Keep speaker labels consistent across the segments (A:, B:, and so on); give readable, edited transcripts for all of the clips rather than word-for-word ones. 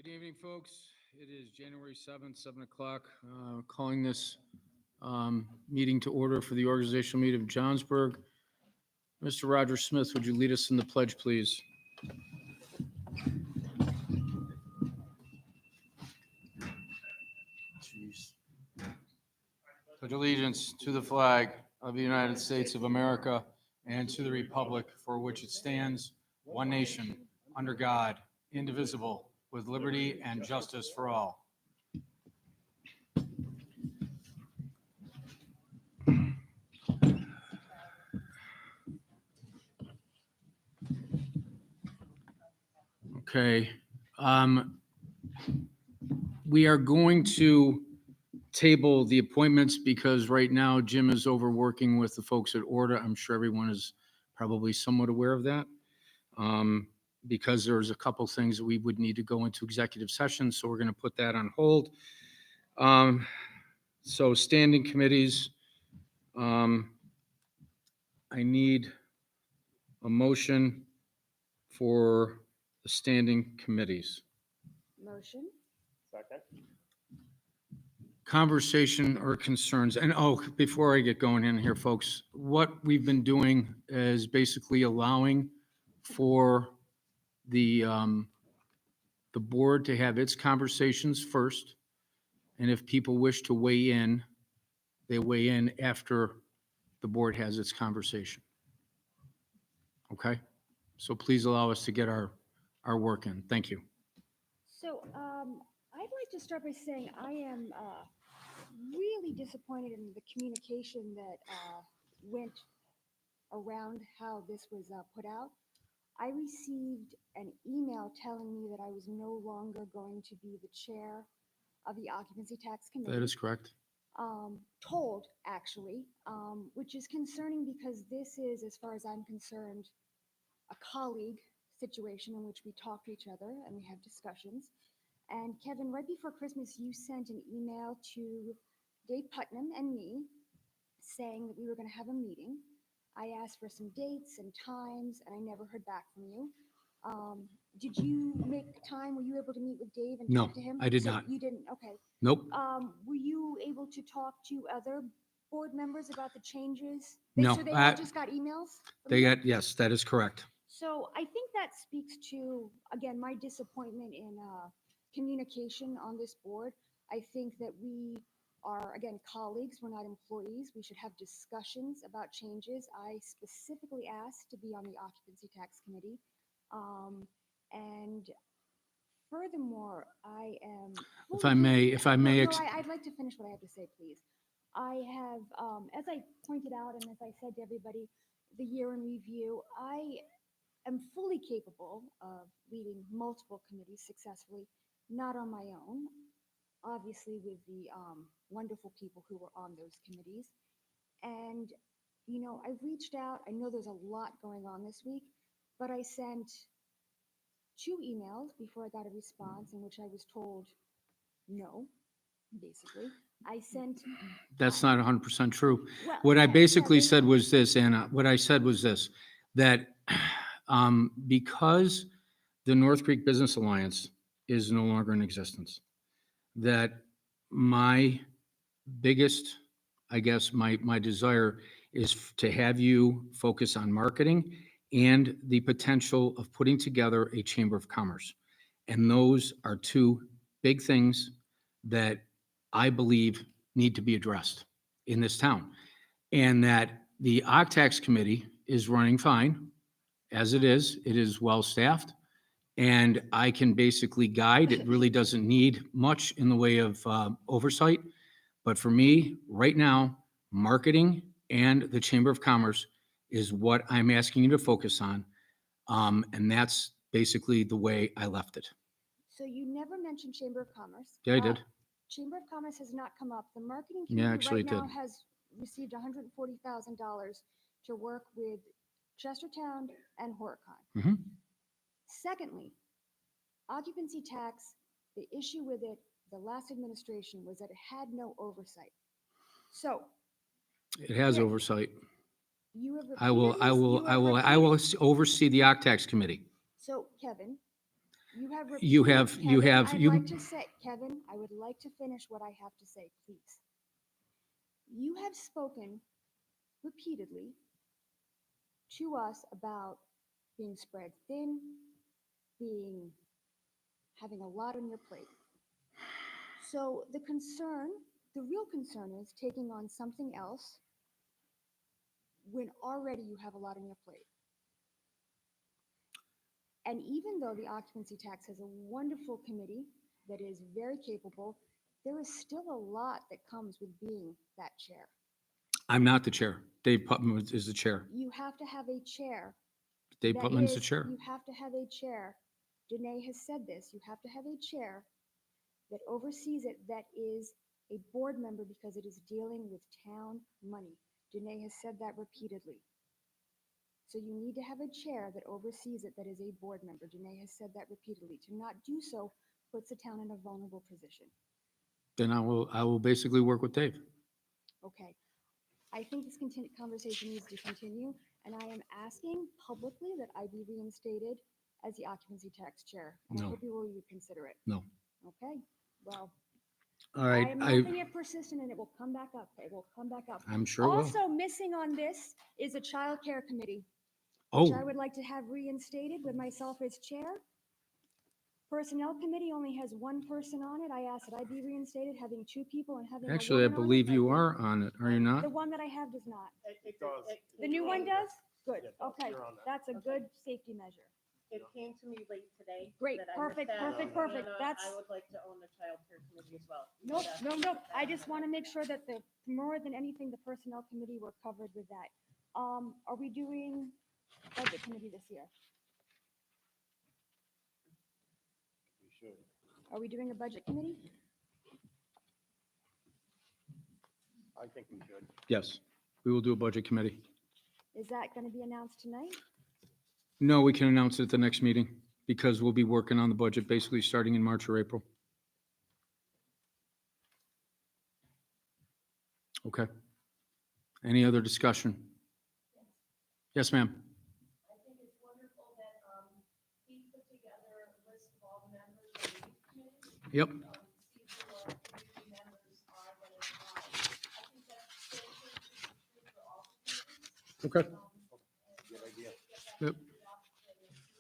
A: Good evening, folks. It is January 7th, 7 o'clock. Calling this meeting to order for the organizational meeting of Johnsburg. Mr. Roger Smith, would you lead us in the pledge, please? Jeez. Pledge allegiance to the flag of the United States of America and to the republic for which it stands, one nation, under God, indivisible, with liberty and justice for all. Okay. We are going to table the appointments because right now Jim is overworking with the folks at Orta. I'm sure everyone is probably somewhat aware of that. Because there's a couple things that we would need to go into executive session, so we're going to put that on hold. So standing committees, I need a motion for the standing committees.
B: Motion.
C: Second.
A: Conversation or concerns, and before I get going in here, folks, what we've been doing is basically allowing for the board to have its conversations first, and if people wish to weigh in, they weigh in after the board has its conversation. Okay? So please allow us to get our work in. Thank you.
B: So I'd like to start by saying I am really disappointed in the communication that went around how this was put out. I received an email telling me that I was no longer going to be the chair of the Occupancy Tax Committee.
A: That is correct.
B: Told, actually, which is concerning because this is, as far as I'm concerned, a colleague situation in which we talk to each other and we have discussions. And Kevin, right before Christmas, you sent an email to Dave Putnam and me saying that we were going to have a meeting. I asked for some dates and times, and I never heard back from you. Did you make time? Were you able to meet with Dave and
A: No,
B: talk to him?
A: I did
B: So
A: not.
B: You didn't? Okay.
A: Nope.
B: Were you able to talk to other board members about the changes?
A: No,
B: So they all just got emails? from
A: They
B: you?
A: got, yes, that is correct.
B: So I think that speaks to, again, my disappointment in communication on this board. I think that we are, again, colleagues, we're not employees. We should have discussions about changes. I specifically asked to be on the Occupancy Tax Committee. And furthermore, I am.
A: If I may,
B: I'd like to finish what I have to say, please. I have, as I pointed out, and as I said to everybody, the year in review, I am fully capable of leading multiple committees successfully, not on my own, obviously with the wonderful people who were on those committees. And, you know, I've reached out. I know there's a lot going on this week, but I sent 2 emails before I got a response in which I was told no, basically. I sent.
A: That's not 100% true.
B: Well,
A: What I
B: yeah,
A: basically
B: yeah,
A: said was this, Anna, what I said was this, that because the North Creek Business Alliance is no longer in existence, that my biggest, I guess, my desire is to have you focus on marketing and the potential of putting together a Chamber of Commerce. And those are 2 big things that I believe need to be addressed in this town. And that the OCTAX committee is running fine as it is well-staffed. And I can basically guide. It really doesn't need much in the way of oversight. But for me, right now, marketing and the Chamber of Commerce is what I'm asking you to focus on. And that's basically the way I left it.
B: So you never mentioned Chamber of Commerce.
A: Yeah, I did.
B: Chamber of Commerce has not come up. The marketing
A: Yeah,
B: committee
A: actually
B: right now
A: it did.
B: has received $140,000 to work with Chestertown and Horicon.
A: Mhm.
B: Secondly, occupancy tax, the issue with it, the last administration was that it had no oversight. So
A: It has
B: Yeah.
A: oversight.
B: you have
A: I will
B: repeatedly- you have repeated-
A: oversee the OCTAX committee.
B: So Kevin, You have.
A: You
B: repeated-
A: have- you
B: Kevin,
A: have-
B: I'd
A: you-
B: like to say, Kevin, I would like to finish what I have to say, please. You have spoken repeatedly to us about being spread thin, having a lot on your plate. So the real concern is taking on something else when already you have a lot on your plate. And even though the occupancy tax has a wonderful committee that is very capable, there is still a lot that comes with being that chair.
A: I'm not the chair. Dave Putman is the chair.
B: You have to have a chair.
A: Dave
B: that
A: Putman's the
B: is-
A: chair.
B: You have to have a chair. Danae has said this. You have to have a chair that oversees it, that is a board member, because it is dealing with town money. Danae has said that repeatedly. So you need to have a chair that oversees it, that is a board member. Danae has said that repeatedly. To not do so puts the town in a vulnerable position.
A: Then I will basically work with Dave.
B: Okay. I think this conversation needs to continue, and I am asking publicly that I be reinstated as the occupancy tax chair. And I
A: No.
B: hope you will reconsider it.
A: No.
B: Okay, well,
A: All
B: I
A: right.
B: am making it persistent, and it will come back up. It will come back up.
A: I'm sure it will.
B: Also missing on this is a child care committee,
A: Oh,
B: which I would like to have reinstated with myself as chair. Personnel committee only has one person on it. I asked that I be reinstated, having two people and having a
A: actually, I
B: woman on it.
A: believe you are on it, are you not?
B: The one that I have does not.
C: It does.
B: The new one does? Good,
C: Yeah, it does.
B: okay,
C: You're on that.
B: that's a good safety measure.
D: It came to me late today.
B: Great,
D: that I
B: perfect,
D: missed that,
B: perfect,
D: and
B: perfect.
D: I
B: That's-
D: would like to own the child care committee as well.
B: Nope,
D: That's-
B: no, I just want to make sure that more than anything, the personnel committee were covered with that. Are we doing budget committee this year?
C: We should.
B: Are we doing a budget committee?
C: I think we should.
A: Yes, we will do a budget committee.
B: Is that going to be announced tonight?
A: No, we can announce it at the next meeting because we'll be working on the budget basically starting in March or April. Okay. Any other discussion? Yes, ma'am.
E: I think it's wonderful that he put together a list of all the members of the youth committee.
A: Yep.
E: See who our community members are that are involved. I think that's the same thing should be true for all communities.
A: Okay.
C: Good idea.
A: Yep.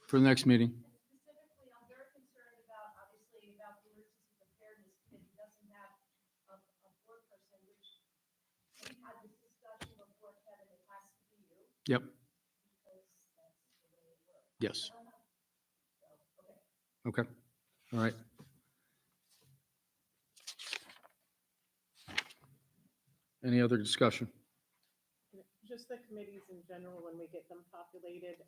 A: For the next meeting.
E: And specifically, I'm very concerned about, obviously, about the emergency preparedness committee doesn't have a board person, which we had this discussion before, Kevin, it has to be you,
A: Yep.
E: because that's the way it works.
A: Yes.
E: So, okay.
A: Okay. All right. Any other discussion?
D: Just the committees in general, when we get them populated,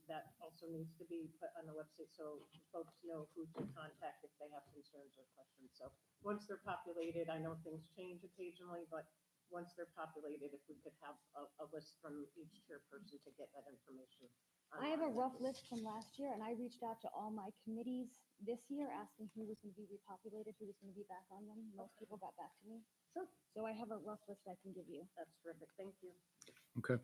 D: that also needs to be put on the website so folks know who to contact if they have concerns or questions. So once they're populated, I know things change occasionally, but once they're populated, if we could have a list from each chairperson to get that information.
B: I have a
D: online,
B: rough
D: that'd be-
B: list from last year, and I reached out to all my committees this year, asking who was going to be repopulated, who was going to be back on them. Most people got back to me.
D: Sure.
B: So I have a rough list I can give you.
D: That's terrific. Thank you.
A: Okay.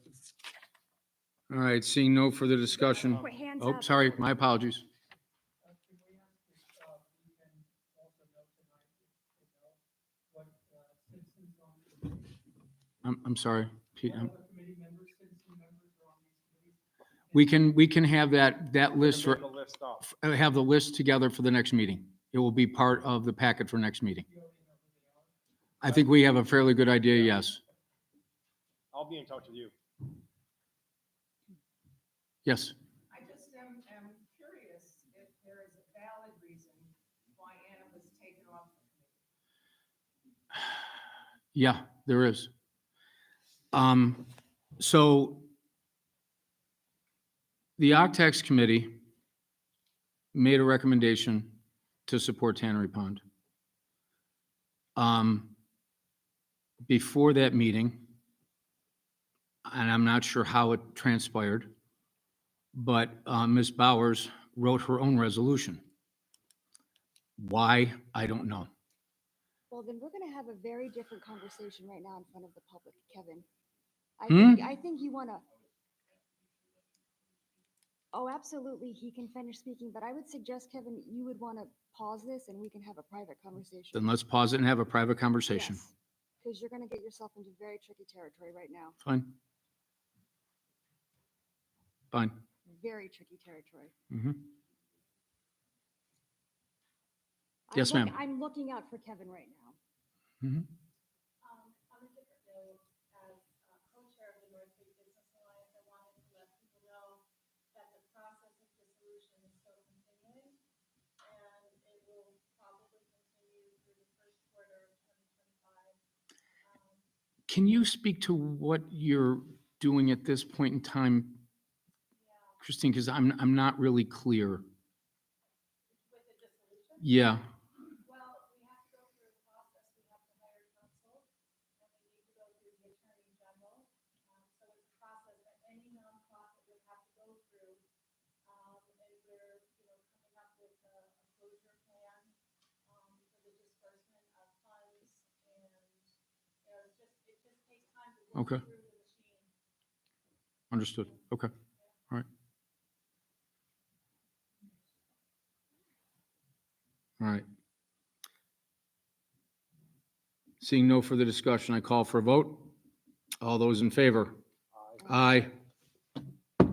A: All right, seeing no further discussion.
B: Put hands
A: Oh,
B: up.
A: sorry, my apologies.
F: Can we ask if we can also know tonight, what citizens on
A: I'm sorry. Pete,
F: what other committee members, citizen members are on these committees?
A: we can have that list
C: We're
A: for,
C: gonna make a list up.
A: have the list together for the next meeting. It will be part of the packet for next meeting.
F: You already know who they are.
A: I think we have a fairly good idea, yes.
C: I'll be in touch with you.
A: Yes.
G: I just am curious if there is a valid reason why Anna was taken off the committee.
A: Yeah, there is. So the OCTEX committee made a recommendation to support Tannery Pond. Before that meeting, and I'm not sure how it transpired, but Ms. Bowers wrote her own resolution. Why, I don't know.
B: Well, then we're going to have a very different conversation right now in front of the public, Kevin.
A: Hmm?
B: I think you want to. Oh, absolutely, he can finish speaking, but I would suggest, Kevin, you would want to pause this and we can have a private conversation.
A: Then let's pause it and have a private conversation.
B: Because you're going to get yourself into very tricky territory right now.
A: Fine. Fine.
B: Very tricky territory.
A: Mhm.
B: I'm
A: Yes, ma'am.
B: I'm looking out for Kevin right now.
A: Mhm.
E: On a different note, as co-chair of the North Bay Business Alliance, I wanted to let people know that the process of dissolution is still continuing, and it will probably continue through the first quarter of 2025.
A: Can you speak to what you're doing at this point in time, Christine? Because I'm not really clear.
E: With the dissolution,
A: Yeah.
E: well, we have to go through a process, we have to hire counsel, and we need to go through the attorney general. So it's a process that any nonprofit would have to go through. And we're, coming up with a closure plan, for the disbursement of funds, and, it just takes time to work
A: Okay.
E: through the machine.
A: Understood. Okay. All right. All right. Seeing no further discussion, I call for a vote. All those in favor? Aye. All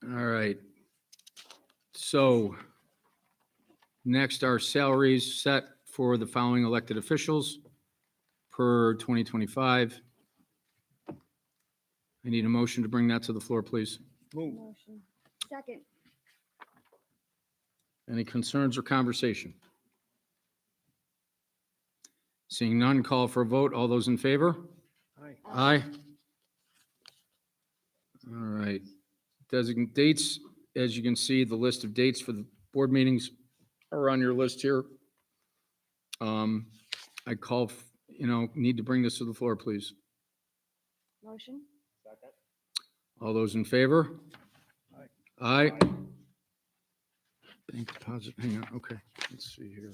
A: right. So next are salaries set for the following elected officials per 2025. I need a motion to bring that to the floor, please.
B: Motion. Second.
A: Any concerns or conversation? Seeing none, call for a vote. All those in favor? Aye. All right. Designate dates. As you can see, the list of dates for the board meetings are on your list here. I call, need to bring this to the floor, please.
B: Motion.
C: Second?
A: All those in favor?
C: Aye.
A: Aye. Bank deposit, hang on, okay, let's see here.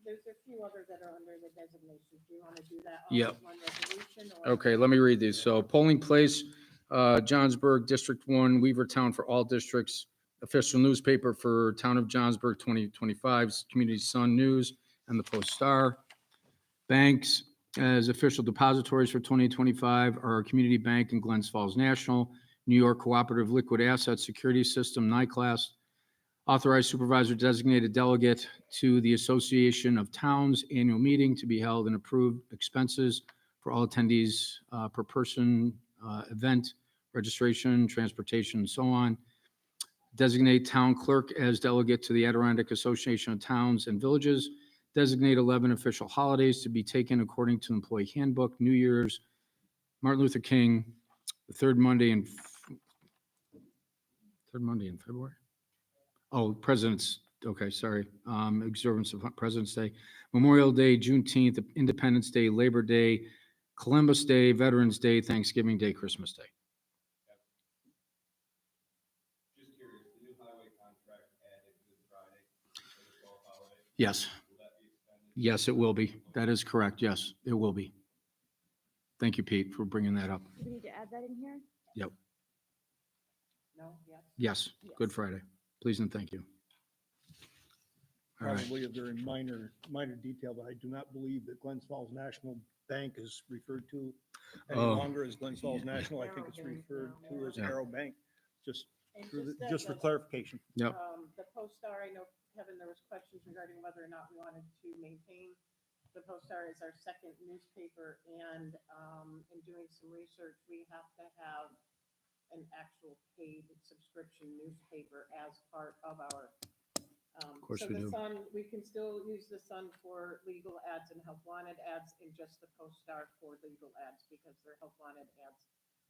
D: There's a few others that are under the designations. Do you want to do that all
A: Yep.
D: as one resolution? Or
A: Okay, let me read these. So polling place, Johnsburg, District 1, Weavertown for all districts. Official newspaper for Town of Johnsburg 2025's Community Sun News and the Post Star. Banks as official depositories for 2025 are Community Bank and Glens Falls National, New York Cooperative Liquid Asset Security System, NICLAS. Authorized supervisor designated delegate to the Association of Towns annual meeting to be held and approved expenses for all attendees per person, event, registration, transportation, and so on. Designate town clerk as delegate to the Adirondack Association of Towns and Villages. Designate 11 official holidays to be taken according to employee handbook, New Year's, Martin Luther King, the third Monday in February? Oh, President's, okay, sorry. Observance of President's Day, Memorial Day, Juneteenth, Independence Day, Labor Day, Columbus Day, Veterans Day, Thanksgiving Day, Christmas Day.
H: Just curious, the new highway contract added Good Friday for the 12 holidays,
A: Yes,
H: will that be extended?
A: yes, it will be. That is correct. Yes, it will be. Thank you, Pete, for bringing that up.
B: Do we need to add that in here?
A: Yep,
D: No, yes.
A: yes, Good
B: Yes.
A: Friday. Please and thank you. All right,
I: Probably a very minor detail, but I do not believe that Glens Falls National Bank is referred to any
A: Oh.
I: longer as Glens Falls National. I think it's referred to as
A: Yeah.
I: Arrow Bank, just
D: And
I: just for
D: as a,
I: clarification.
A: yep,
D: The Post Star, I know, Kevin, there was questions regarding whether or not we wanted to maintain the Post Star as our second newspaper, and in doing some research, we have to have an actual paid subscription newspaper as part of our.
A: Of course
D: So
A: we
D: the
A: do.
D: Sun, we can still use the Sun for legal ads and help wanted ads, and just the Post Star for legal ads, because their help wanted ads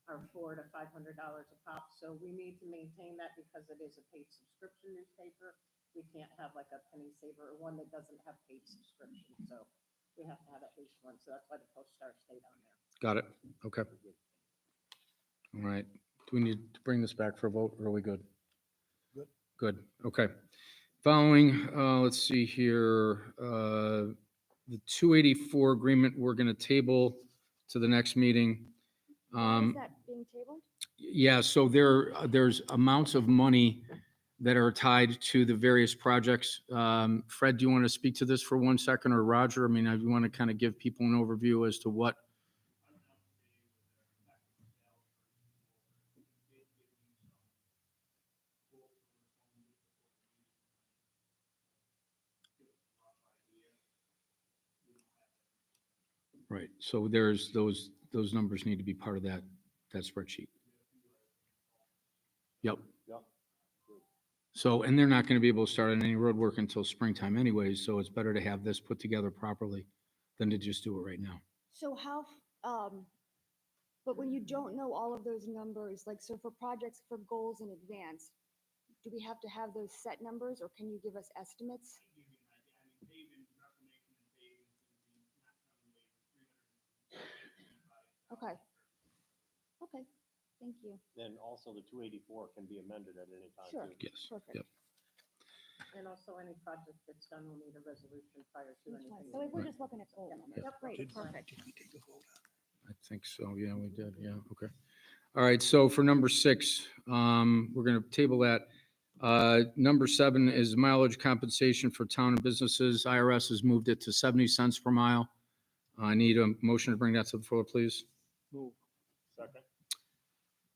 D: are $400 to $500 a pop. So we need to maintain that because it is a paid subscription newspaper. We can't have like a penny saver or one that doesn't have paid subscription. So we have to have at least one. So that's why the Post Star stayed on there.
A: got it. Okay. All right. Do we need to bring this back for a vote, or are we good?
I: Good.
A: Good, okay. Following, let's see here, the 284 agreement, we're going to table to the next meeting.
B: Why is that being tabled?
A: Yeah, so there's amounts of money that are tied to the various projects. Fred, do you want to speak to this for 1 second, or Roger? I mean, I want to kind of give people an overview as to what. Right, so there's those numbers need to be part of that spreadsheet. Yep.
C: Yep.
A: So, and they're not going to be able to start on any road work until springtime anyways, so it's better to have this put together properly than to just do it right now.
B: So but when you don't know all of those numbers, like, so for projects, for goals in advance, do we have to have those set numbers, or can you give us estimates? Okay. Okay, thank you.
C: Then also the 284 can be amended at any time
B: Sure.
C: too.
A: Yes.
B: Perfect.
A: Yep.
D: And also any project that's done will need a resolution prior to
B: That's fine.
D: anything.
B: So if we're
A: Right.
B: just looking at goal numbers,
D: Yep.
B: great,
I: Did-
B: perfect.
I: Did we take a vote on?
A: I think so, yeah, we did, yeah, okay. All right, so for number 6, we're gonna table that. Number 7 is mileage compensation for town and businesses. IRS has moved it to 70 cents per mile. I need a motion to bring that to the floor, please.
I: Move.
C: Second?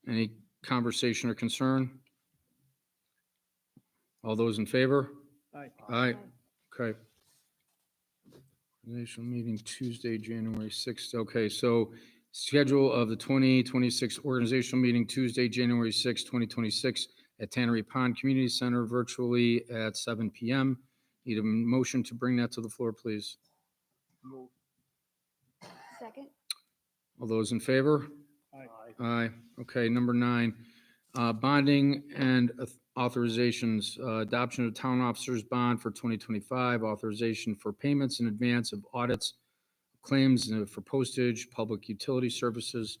A: Any conversation or concern? All those in favor?
I: Aye.
A: Aye, okay. National meeting Tuesday, January 6th. Okay, so schedule of the 2026 organizational meeting Tuesday, January 6th, 2026 at Tannery Pond Community Center virtually at 7 PM. Need a motion to bring that to the floor, please.
I: Move.
B: Second?
A: All those in favor?
I: Aye.
A: Aye. Okay, number 9, bonding and authorizations, adoption of town officers bond for 2025, authorization for payments in advance of audits, claims for postage, public utility services,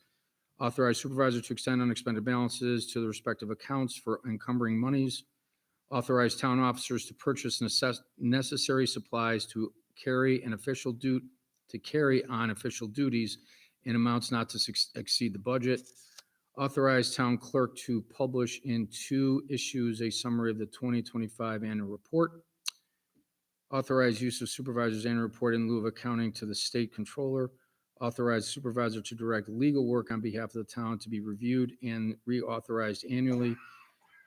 A: authorize supervisor to extend unexpended balances to the respective accounts for encumbering monies, authorize town officers to purchase necessary supplies to carry on official duties in amounts not to exceed the budget, authorize town clerk to publish in 2 issues a summary of the 2025 annual report, authorize use of supervisor's annual report in lieu of accounting to the state controller, authorize supervisor to direct legal work on behalf of the town to be reviewed and reauthorized annually,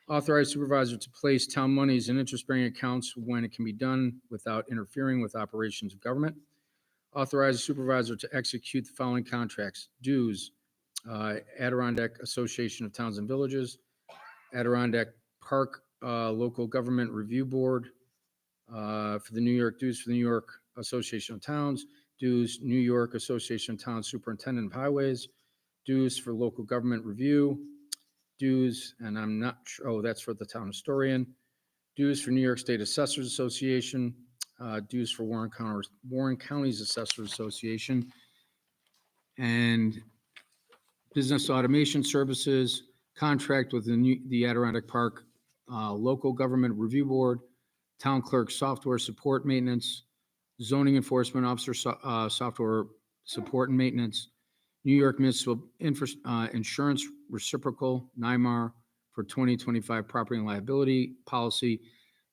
A: authorize supervisor to place town monies in interest-bearing accounts when it can be done without interfering with operations of government, authorize supervisor to execute the following contracts: dues, Adirondack Association of Towns and Villages, Adirondack Park Local Government Review Board, for the New York dues for the New York Association of Towns, dues New York Association of Towns Superintendent of Highways, dues for local government review, dues, and I'm not sure, oh, that's for the town historian, dues for New York State Assessors Association, dues for Warren County's Assessors Association, and business automation services, contract with the Adirondack Park Local Government Review Board, town clerk software support maintenance, zoning enforcement officer software support and maintenance, New York Municipal Insurance Reciprocal, NYMAR, for 2025 property and liability policy,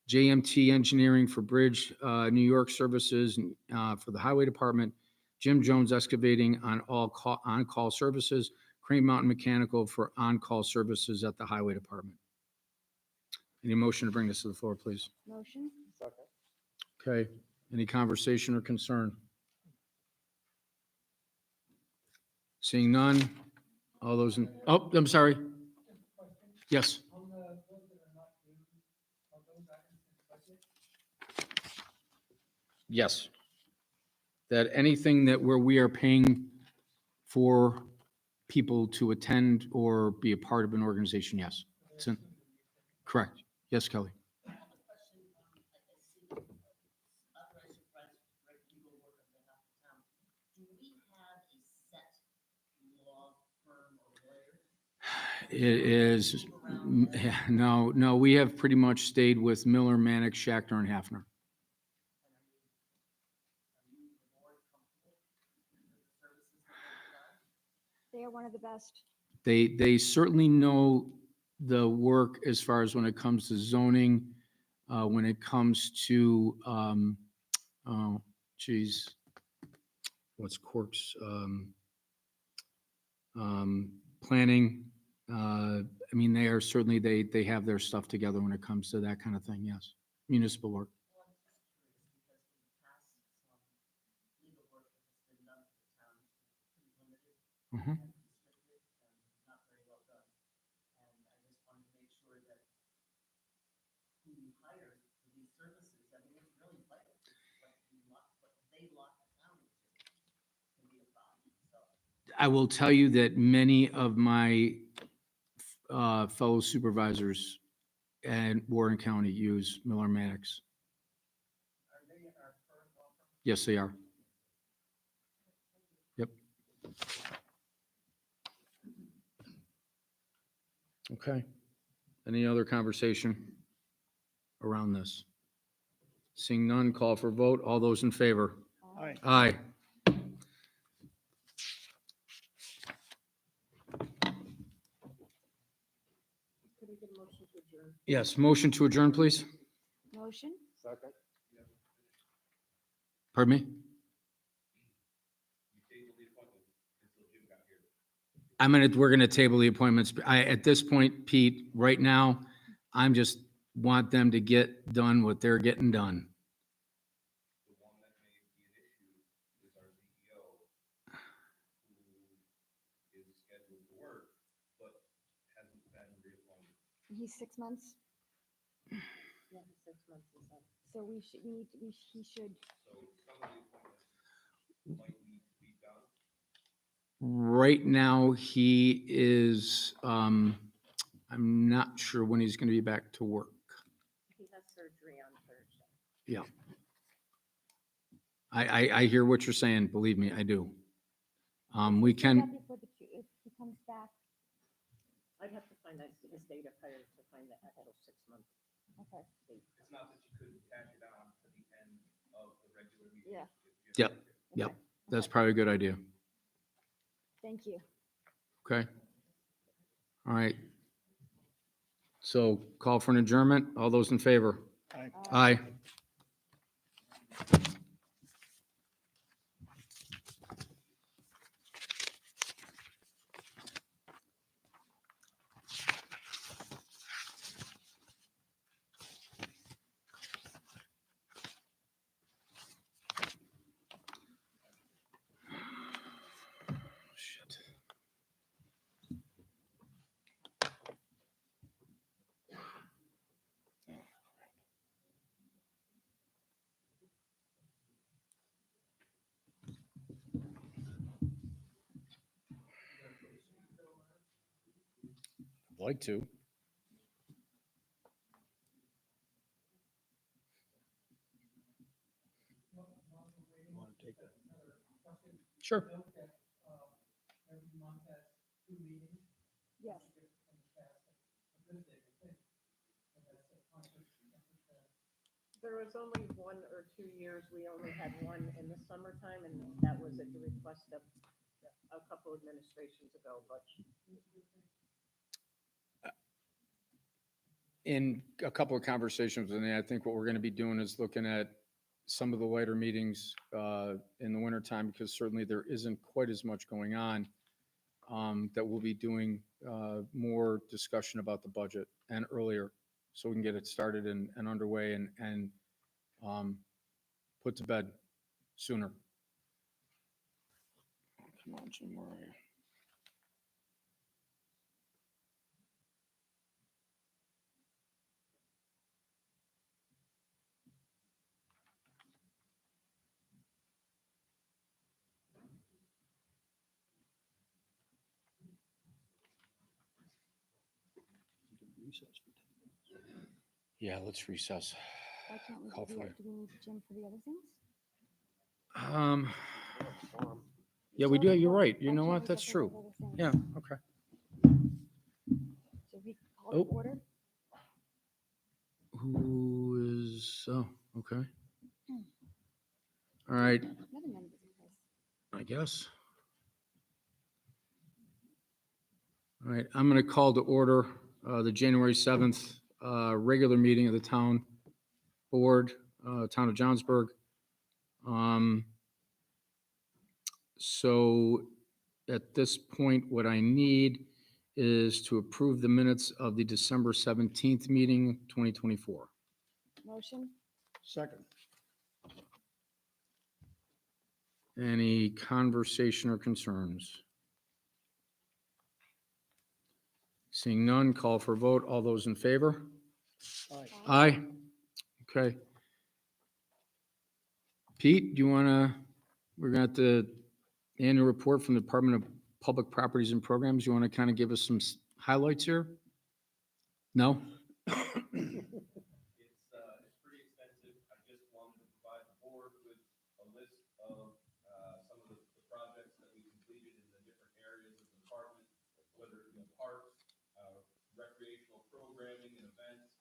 A: JMT Engineering for Bridge New York Services for the Highway Department, Jim Jones Excavating on on-call services, Crane Mountain Mechanical for on-call services at the Highway Department. Any motion to bring this to the floor, please?
B: Motion?
C: Second?
A: Okay, any conversation or concern? Seeing none, all those in, oh, I'm sorry. Yes,
F: On the roads that are not due, are those items in the budget?
A: yes. That anything that where we are paying for people to attend or be a part of an organization, yes. It's in- Correct. Yes, Kelly. It is, no, we have pretty much stayed with Miller, Manick, Shackner, and Hafner.
B: They are one of the best.
A: They certainly know the work as far as when it comes to zoning, when it comes to, oh, geez, what's Cork's, planning. I mean, they are certainly, they have their stuff together when it comes to that kind of thing, yes. Municipal work. Mhm. I will tell you that many of my fellow supervisors in Warren County use Miller Mannix. Yes, they are. Yep. Okay. Any other conversation around this? Seeing none, call for vote. All those in favor?
I: Aye.
A: Aye.
D: Could we get a motion to adjourn?
A: Yes, motion to adjourn, please.
B: Motion?
C: Second?
A: Pardon me?
H: You tabled the appointment until Jim got here.
A: We're gonna table the appointments. At this point, Pete, right now, I'm just want them to get done what they're getting done.
H: The one that may be an issue is our CEO, who is scheduled to work, but hasn't been reappointed.
B: He's 6 months,
D: Yeah, 6 months is up.
B: so he should,
H: So some of the appointments might need to be done.
A: Right now, he is, I'm not sure when he's gonna be back to work.
D: He has surgery on Thursday.
A: Yeah. I hear what you're saying, believe me, I do. We
B: that
A: can,
B: before if he comes back,
D: I'd have to find out his date of hire to find the actual 6 month
B: okay,
D: date.
H: It's not that you couldn't tack it on to the end of the regular meeting.
B: Yeah.
H: if you
A: Yep.
H: had to.
A: Yep,
B: okay,
A: that's
B: okay.
A: probably a good idea.
B: Thank you.
A: Okay. All right. So call for an adjournment. All those in favor?
I: Aye.
A: Aye. Shit. I'd like to.
I: You want to take that?
A: Sure.
F: Every month has 2 meetings.
B: Yes,
D: There was only 1 or 2 years, we only had one in the summertime, and that was at the request of a couple administrations ago, but
A: In a couple of conversations, and I think what we're going to be doing is looking at some of the later meetings in the wintertime, because certainly there isn't quite as much going on, that we'll be doing more discussion about the budget and earlier, so we can get it started and underway and put to bed sooner. Come on, Jim, where are you? Yeah, let's recess.
B: why can't we
A: Call
B: do
A: for
B: the,
A: it.
B: do we need Jim for the other things?
A: Yeah, we do. You're right. You
B: Why
A: know
B: can't
A: what?
B: we
A: That's
B: get rid of
A: true.
B: other things?
A: Yeah, okay.
B: So we call
A: Oh.
B: it order?
A: Who is, oh, okay. All right,
B: Another non-business.
A: I guess. All right, I'm going to call to order the January 7th regular meeting of the town board, town of Johnsburg. So at this point, what I need is to approve the minutes of the December 17th meeting, 2024.
B: Motion?
I: Second.
A: Any conversation or concerns? Seeing none, call for vote. All those in favor?
I: Aye.
A: Aye. Okay. Pete, do you want to, we're going to have the annual report from the Department of Public Properties and Programs. You want to kind of give us some highlights here? No?
H: It's pretty extensive. I just wanted to provide the board with a list of, some of the projects that we completed in the different areas of the department, whether it be parks, recreational programming and events,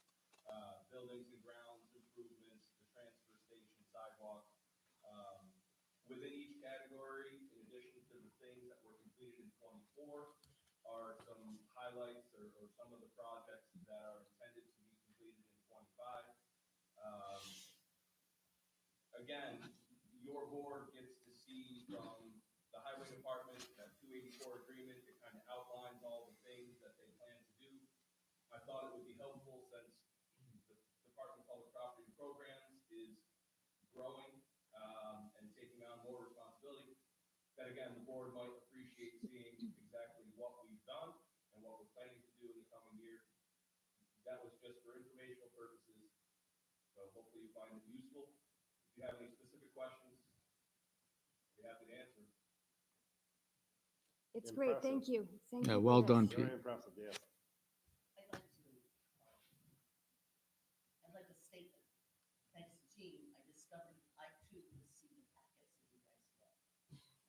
H: buildings and grounds improvements, the transfer station sidewalk. Within each category, in addition to the things that were completed in '24, are some highlights or some of the projects that are intended to be completed in '25. Again, your board gets to see from the highway department, that 284 agreement, it kind of outlines all the things that they plan to do. I thought it would be helpful since the Department of Public Property and Programs is growing, and taking on more responsibility, that again, the board might appreciate seeing exactly what we've done and what we're planning to do in the coming year. That was just for informational purposes, so hopefully you find it useful. If you have any specific questions, I'd be happy to answer.
B: It's great, thank you. Thank
A: Yeah,
B: you for
A: well
B: this.
A: done, Pete.
C: Very impressive, yes.
J: I'd like to state that, thanks to Gene, I discovered I too could see the packets that you guys get.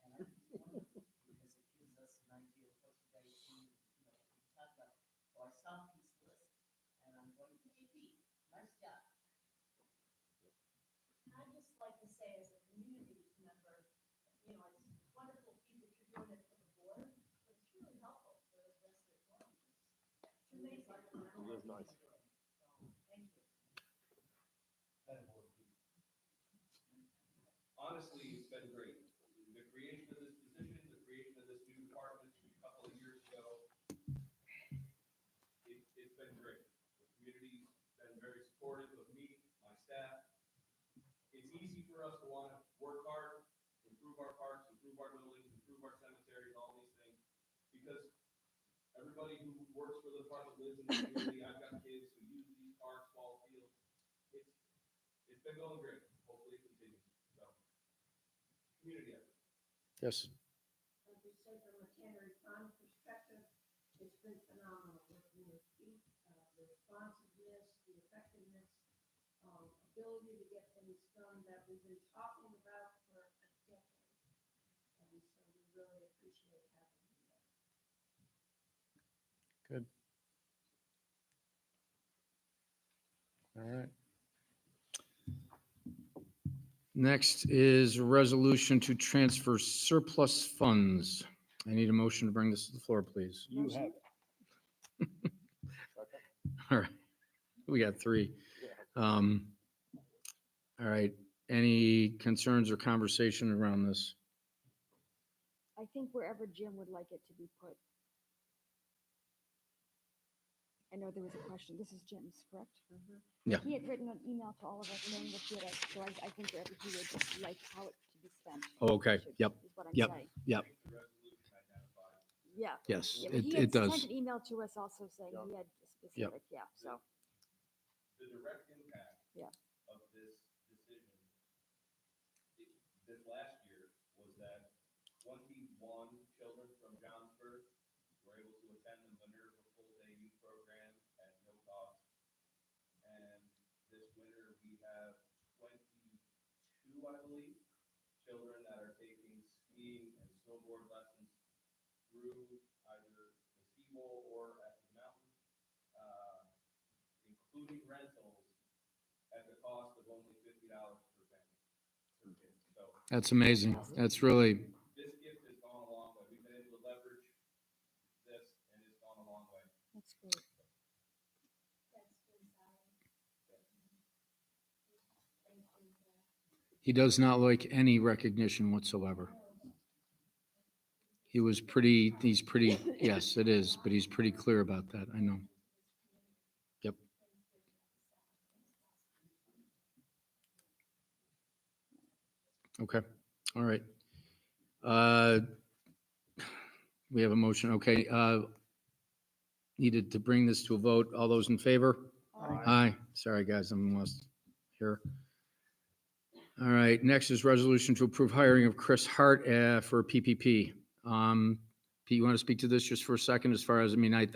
J: And I think it's wonderful, because it gives us an idea of what you guys do, talk about. Well, I saw Pete's list, and I'm going, hey, Pete, nice job.
E: I'd just like to say as a community member, it's wonderful, Pete, that you're doing it for the board, but it's really helpful for the rest of the town. It's amazing.
C: It is nice.
E: Thank you.
H: Honestly, it's been great. The creation of this position, the creation of this new department a couple of years ago, it's been great. The community's been very supportive of me, my staff. It's easy for us to want to work hard, improve our parks, improve our buildings, improve our cemeteries, all these things, because everybody who works for the department lives in the community. I've got kids who use these parks, ball fields. It's been going great. Hopefully it continues. So, community effort.
A: Yes.
D: Like you said, from a Tannery Pond perspective, it's been phenomenal working with Pete, the responsiveness, the effectiveness, ability to get things done that we've been talking about for a decade. And so we really appreciate having you there.
A: Good. All right. Next is a resolution to transfer surplus funds. I need a motion to bring this to the floor, please.
I: You have it.
A: All right, we got three.
C: Yeah.
A: All right, any concerns or conversation around this?
B: I think wherever Jim would like it to be put. I know there was a question. This is Jim's, correct?
A: Yeah.
B: He had written an email to all of us saying that he had, so I think wherever he would just like how it to be spent.
A: Oh, okay.
B: should-
A: Yep.
B: Is what I'm
A: Yep.
B: saying.
A: Yep,
B: Yeah.
A: yes,
B: Yeah, but he
A: it
B: had
A: does.
B: sent an email to us also saying he had a specific, yeah, so,
H: The direct impact
B: Yeah.
H: of this decision, this last year, was that 21 children from Johnsburg were able to attend the Minerva full-day youth program at no cost. And this winter, we have 22, I believe, children that are taking skiing and snowboard lessons through either the seawall or at the mountain, including rentals at the cost of only $50 per family, per kid. So
A: That's amazing. That's really,
H: this gift has gone a long way. We've been able to leverage this, and it's gone
A: He does not like any recognition whatsoever. He's pretty, yes, it is, but he's pretty clear about that, I know. Yep. Okay, all right. We have a motion, okay. Needed to bring this to a vote. All those in favor? Aye. Sorry, guys, I'm lost here. All right, next is resolution to approve hiring of Chris Hart for PPP. Pete, you want to speak to this just for a second as far as, I mean, I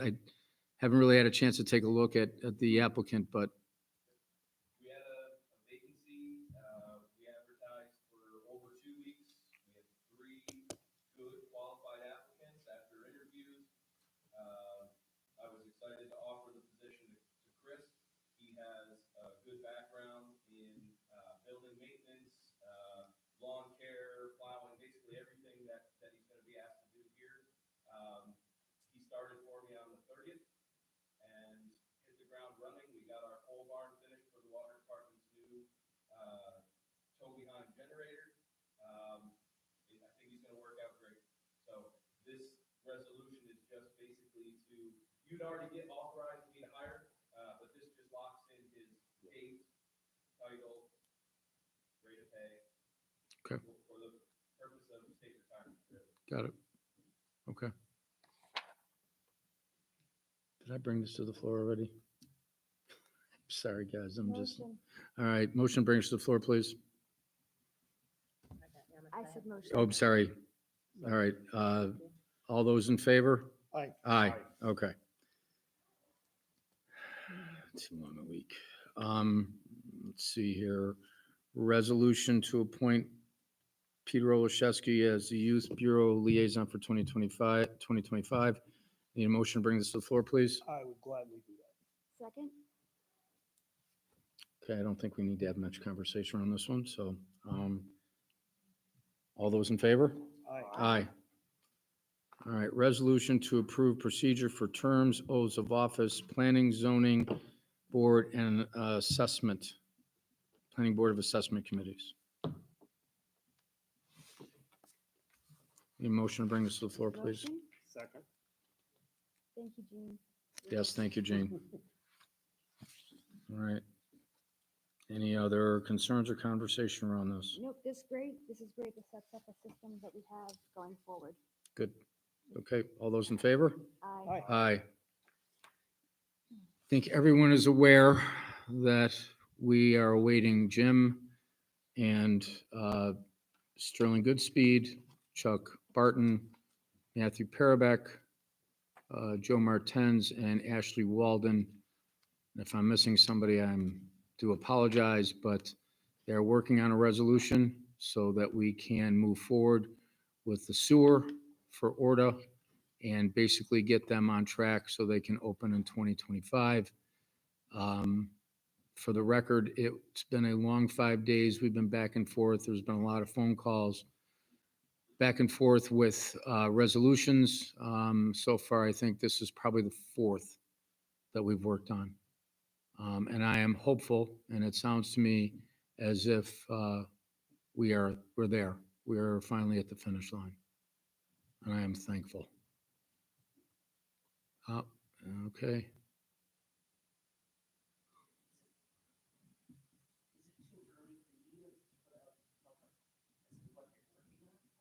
A: haven't really had a chance to take a look at the applicant, but
H: We had a vacancy, we advertised for over 2 weeks. We had 3 good qualified applicants after interviews. I was excited to offer the position to Chris. He has a good background in building maintenance, lawn care, plowing, basically everything that he's gonna be asked to do here. He started for me on the 30th and hit the ground running. We got our pole barn finished for the water department's new tow behind generator. I think he's gonna work out great. So this resolution is just basically you'd already get authorized me to hire, but this just locks in his date, title, rate of pay.
A: Okay.
H: For the purpose of state retirement. Really.
A: got it. Okay. Did I bring this to the floor already? Sorry, guys, I'm just,
B: Motion.
A: all right, motion brings to the floor, please.
B: I said motion.
A: Oh, I'm sorry. All right, all those in favor?
I: Aye.
A: Aye, okay. Too long a week. Let's see here. Resolution to appoint Peter Olszewski as the Youth Bureau Liaison for 2025. Need a motion to bring this to the floor, please?
I: I would gladly do that.
B: Second?
A: Okay, I don't think we need to have much conversation on this one, so, all those in favor?
I: Aye.
A: Aye. All right, resolution to approve procedure for terms, oaths of office, planning, zoning, board, and assessment, planning board of assessment committees. Need a motion to bring this to the floor, please?
B: Motion?
C: Second.
B: Thank you, Jean.
A: Yes, thank you, Jean. All right. Any other concerns or conversation around this?
B: Nope, this is great. This is great. This sets up a system that we have going forward.
A: Good. Okay, all those in favor?
B: Aye.
A: Aye. I think everyone is aware that we are awaiting Jim and Sterling Goodspeed, Chuck Barton, Matthew Parabeck, Joe Martens, and Ashley Walden. And if I'm missing somebody, I do apologize, but they're working on a resolution so that we can move forward with the sewer for Orta and basically get them on track so they can open in 2025. For the record, it's been a long 5 days. We've been back and forth. There's been a lot of phone calls, back and forth with resolutions. So far, I think this is probably the 4th that we've worked on. And I am hopeful, and it sounds to me as if we're there. We're finally at the finish line. And I am thankful. Okay.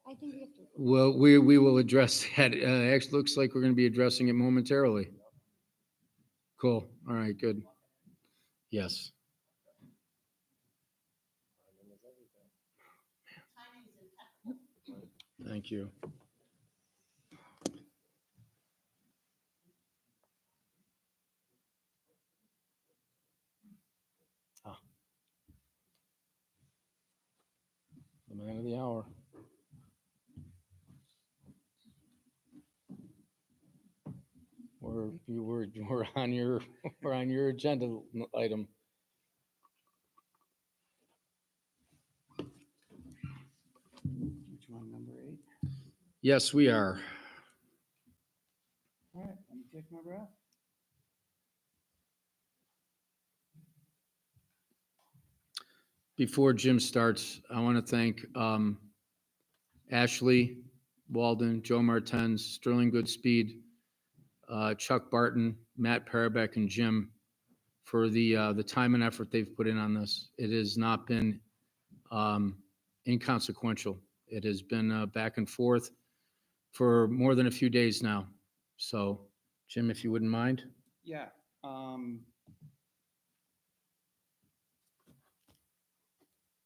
B: I think we have to.
A: Well, we will address that. Actually, looks like we're going to be addressing it momentarily. Cool. All right, good. Yes. Thank you. The man of the hour. We're on your agenda item.
F: Which one, number 8?
A: Yes, we are.
F: All right, let me take my breath.
A: before Jim starts, I want to thank Ashley Walden, Joe Martens, Sterling Goodspeed, Chuck Barton, Matt Parabeck, and Jim for the time and effort they've put in on this. It has not been inconsequential. It has been back and forth for more than a few days now. So, Jim, if you wouldn't mind.
K: Yeah,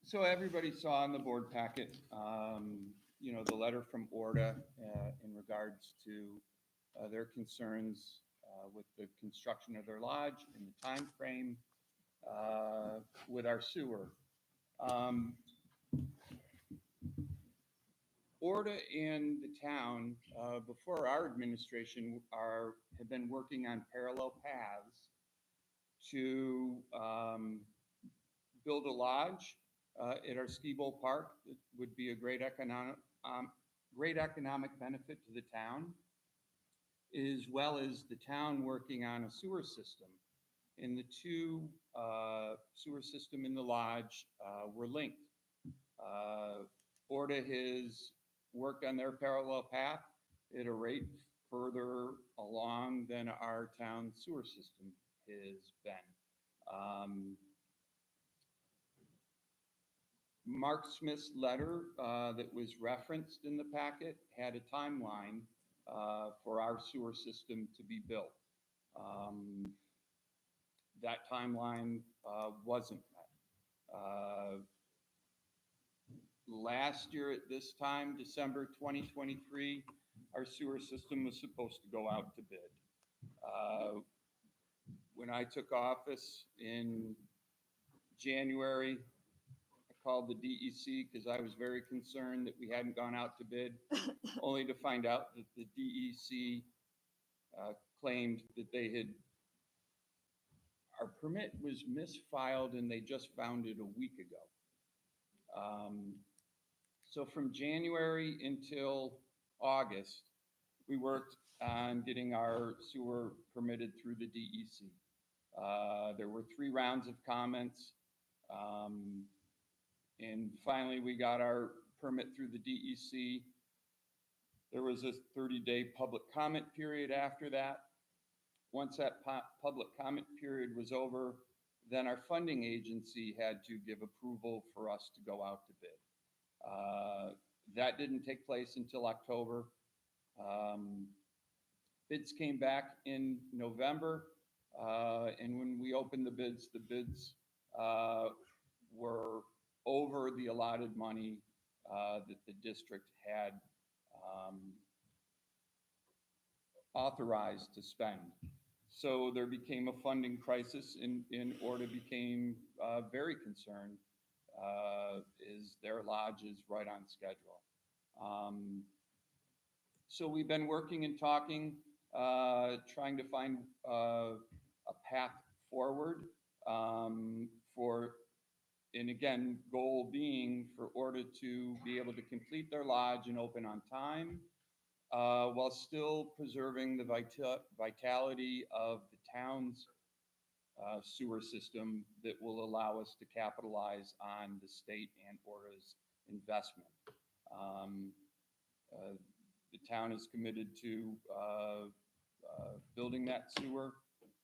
K: so everybody saw in the board packet, the letter from ORDA in regards to their concerns with the construction of their lodge and the time frame with our sewer. ORDA and the town, before our administration, have been working on parallel paths to build a lodge at our ski bowl park. It would be a great economic benefit to the town, as well as the town working on a sewer system. And the two sewer system in the lodge were linked. ORDA has worked on their parallel path at a rate further along than our town sewer system has been. Mark Smith's letter that was referenced in the packet had a timeline for our sewer system to be built. That timeline wasn't met. Last year at this time, December 2023, our sewer system was supposed to go out to bid. When I took office in January, I called the DEC because I was very concerned that we hadn't gone out to bid, only to find out that the DEC claimed that our permit was misfiled and they just found it a week ago. So from January until August, we worked on getting our sewer permitted through the DEC. There were 3 rounds of comments. And finally, we got our permit through the DEC. There was a 30-day public comment period after that. Once that public comment period was over, then our funding agency had to give approval for us to go out to bid. That didn't take place until October. Bids came back in November, and when we opened the bids were over the allotted money that the district had authorized to spend. So there became a funding crisis, and ORDA became very concerned as their lodge is right on schedule. So we've been working and talking, trying to find a path forward and again, goal being for ORDA to be able to complete their lodge and open on time, while still preserving the vitality of the town's sewer system that will allow us to capitalize on the state and ORDA's investment. The town is committed to building that sewer.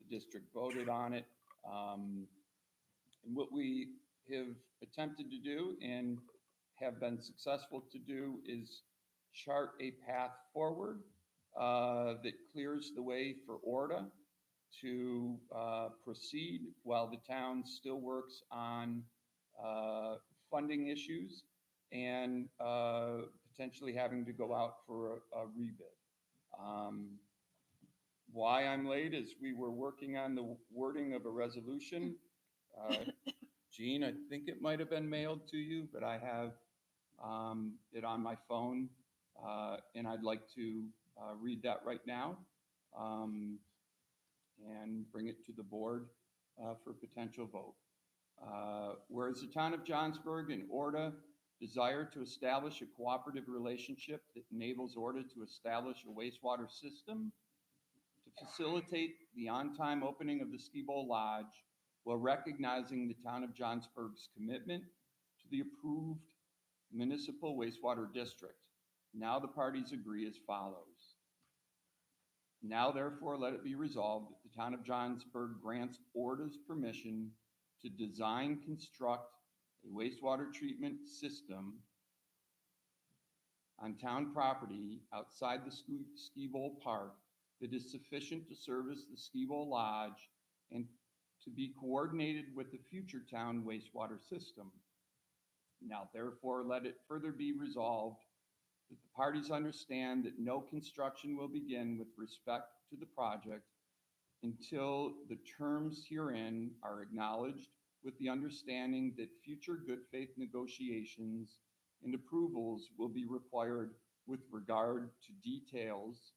K: The district voted on it. And what we have attempted to do and have been successful to do is chart a path forward that clears the way for ORDA to proceed while the town still works on funding issues and potentially having to go out for a rebid. Why I'm late is we were working on the wording of a resolution. Gene, I think it might have been mailed to you, but I have it on my phone, and I'd like to read that right now and bring it to the board for potential vote. Whereas the town of Johnsburg and ORDA desire to establish a cooperative relationship that enables ORDA to establish a wastewater system to facilitate the on-time opening of the Ski Bowl Lodge, while recognizing the town of Johnsburg's commitment to the approved municipal wastewater district. Now the parties agree as follows. Now therefore let it be resolved that the town of Johnsburg grants Orta's permission to design, construct a wastewater treatment system on town property outside the ski bowl park that is sufficient to service the ski bowl lodge and to be coordinated with the future town wastewater system. Now therefore let it further be resolved that the parties understand that no construction will begin with respect to the project until the terms herein are acknowledged, with the understanding that future good faith negotiations and approvals will be required with regard to details,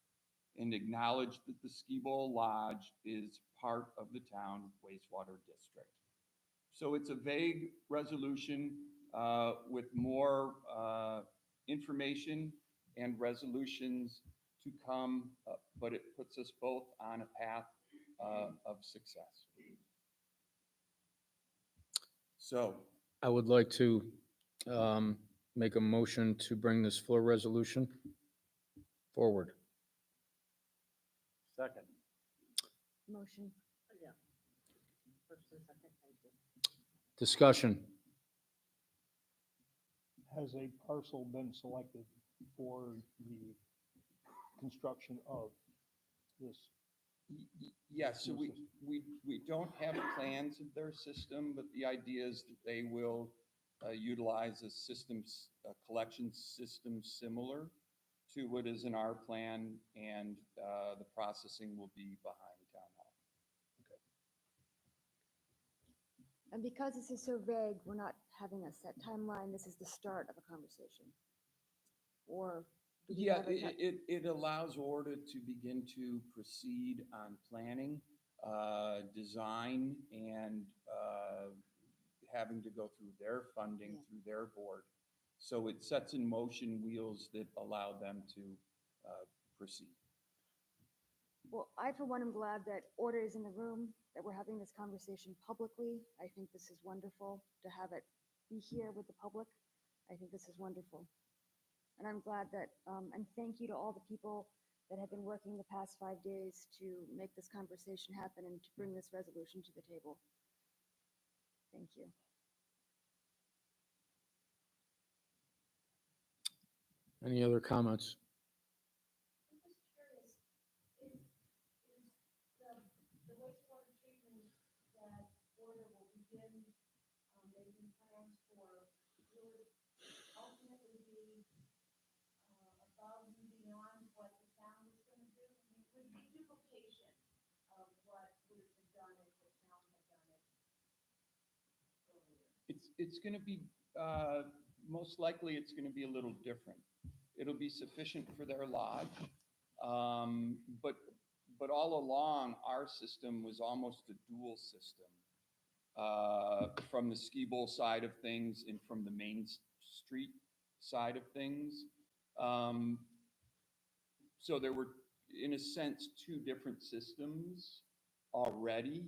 K: and acknowledge that the ski bowl lodge is part of the town wastewater district. So it's a vague resolution with more information and resolutions to come, but it puts us both on a path of success. So,
A: I would like to make a motion to bring this floor resolution forward.
C: Second.
B: Motion.
D: Yeah. First and second, thank you.
A: Discussion.
I: Has a parcel been selected for the construction of this?
K: yes, so we don't have plans of their system, but the idea is that they will utilize a systems, a collection system similar to what is in our plan, and the processing will be behind town hall.
B: And because this is so vague, we're not having a set timeline. This is the start of a conversation. Or do we
K: Yeah,
B: have a ti-
K: it allows Orta to begin to proceed on planning, design, and having to go through their funding,
B: Yeah.
K: through their board. So it sets in motion wheels that allow them to proceed.
B: Well, I, for one, am glad that order is in the room, that we're having this conversation publicly. I think this is wonderful to have it be here with the public. I think this is wonderful. And I'm glad that, and thank you to all the people that have been working the past 5 days to make this conversation happen and to bring this resolution to the table. Thank you.
A: Any other comments?
E: I'm just curious, is the wastewater treatment that Order will begin making plans for, will it ultimately be above and beyond what the town is going to do? I mean, would it be duplication of what would have been done if the town had done it earlier?
K: It's going to be, most likely it's going to be a little different. It'll be sufficient for their lodge. But all along, our system was almost a dual system, from the ski bowl side of things and from the main street side of things. So there were, in a sense, two different systems already.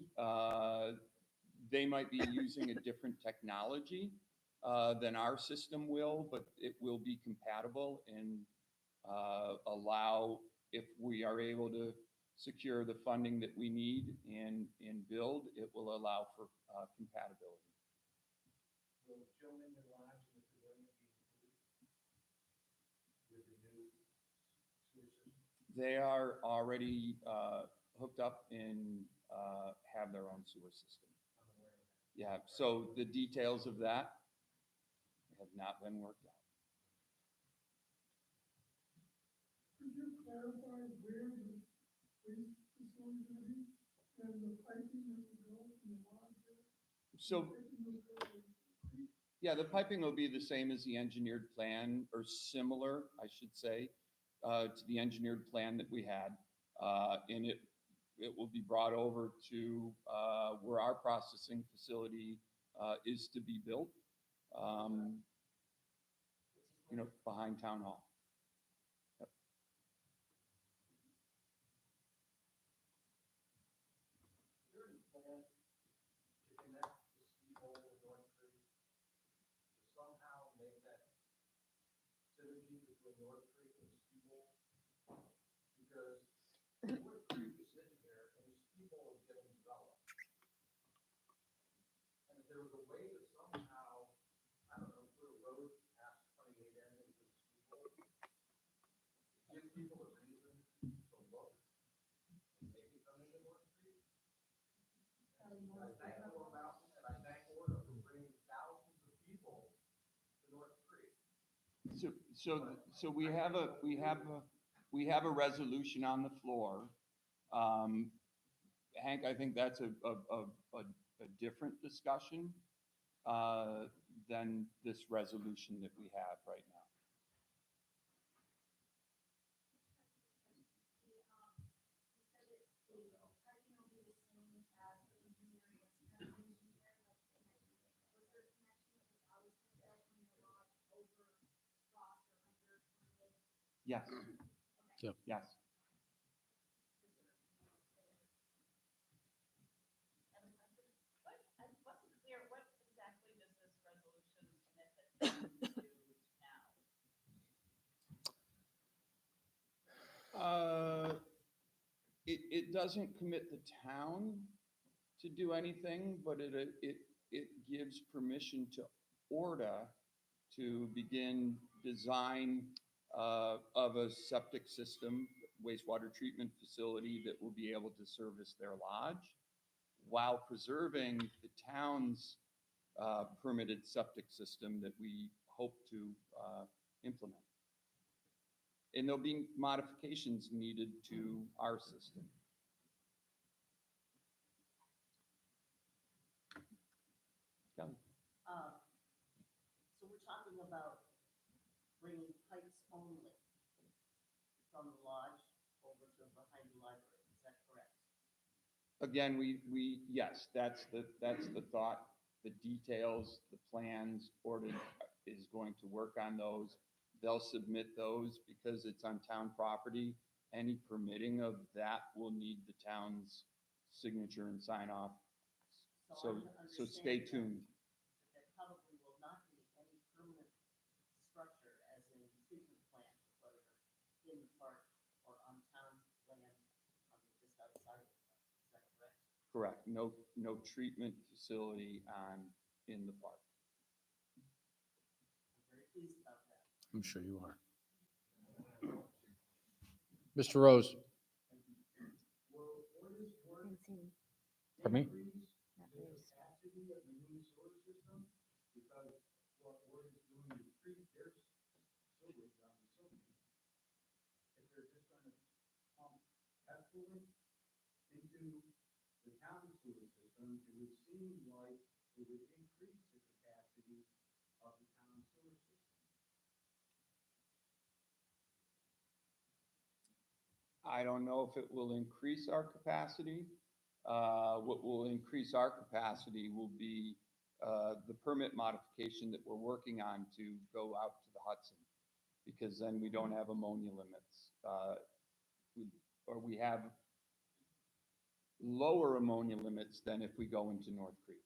K: They might be using a different technology than our system will, but it will be compatible and allow, if we are able to secure the funding that we need and build, it will allow for compatibility.
F: Will gentlemen and lodge in the pavilion be included with the new sewer system?
K: They are already hooked up and have their own sewer system.
F: I'm aware of that.
K: Yeah, so the details of that have not been worked out.
F: Could you clarify where the waste facility is going to be and the piping that will go from the lodge there?
K: So, yeah, the piping will be the same as the engineered plan, or similar, I should say, to the engineered plan that we had. And it will be brought over to where our processing facility is to be built, behind Town Hall. Yep.
F: Is there any plan to
L: between North Creek and Ski Bowl? Because North Creek is sitting there and the Ski Bowl is getting developed. And if there was a way to somehow, I don't know, put a road past 28 end into the Ski Bowl, give people a reason to look and maybe come into North Creek. And I thank Moore Mountain and I thank Orta for bringing thousands of people to North Creek.
K: So we have a resolution on the floor. Hank, I think that's a different discussion than this resolution that we have right now. Yes.
A: Yep.
K: Yes.
J: I wasn't clear, what exactly does this resolution commit the town to now?
K: It doesn't commit the town to do anything, but it gives permission to Orta to begin design of a septic system, wastewater treatment facility that will be able to service their lodge while preserving the town's permitted septic system that we hope to implement. And there'll be modifications needed to our system. Kelly?
J: So we're talking about bringing pipes only from the lodge over to behind the library, is that correct?
K: Again, yes, that's the thought, the details, the plans, Orta is going to work on those. They'll submit those because it's on town property. Any permitting of that will need the town's signature and sign off. So stay tuned.
J: There probably will not be any permanent structure, as in treatment plant, or whatever, in the park or on town land, just outside of the park, is that correct?
K: Correct. No treatment facility in the park.
J: I'm very pleased about that.
A: I'm sure you are. Mr. Rose,
L: Will Orta's work
A: pardon me?
L: increase the capacity of the new sewer system? Because what Orta's doing with Creek, there's sewage on the sewer. If they're just gonna pump effluent into the town sewer system, it would seem like it would increase the capacity of the town sewer system.
K: I don't know if it will increase our capacity. What will increase our capacity will be the permit modification that we're working on to go out to the Hudson, because then we don't have ammonia limits. We have lower ammonia limits than if we go into North Creek.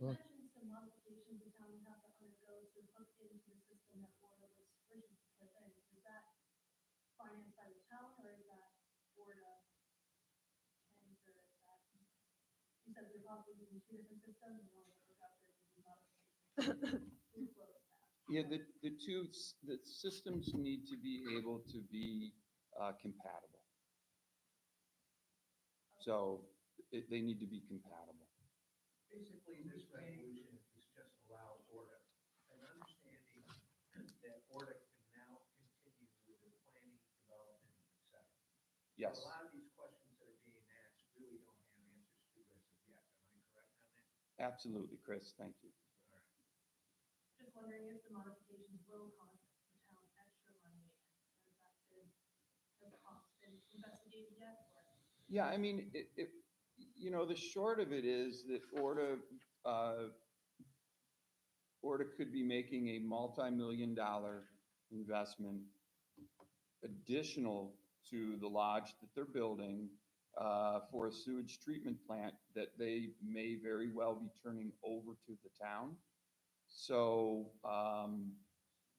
E: You mentioned some modifications the town would have to undergo to hook into the system that Orta was wishing to put in. Is that financed by the town, or is that Orta paying for that? You said they're probably using two different systems, and one of them out there to do modifications. Who floats that?
K: Yeah, the systems need to be able to be compatible. So they need to be compatible.
L: Basically, this resolution is just allow Orta an understanding that Orta can now continue with the planning, development, et cetera.
K: Yes,
L: So a lot of these questions that are being asked really don't have answers to as of yet. Am I correct on that?
K: absolutely, Chris. Thank you.
E: Just wondering if the modifications will cost the town extra money, and has the cost been investigated yet, or?
K: Yeah, I mean, the short of it is that Orta could be making a multi-million-dollar investment additional to the lodge that they're building for a sewage treatment plant that they may very well be turning over to the town. So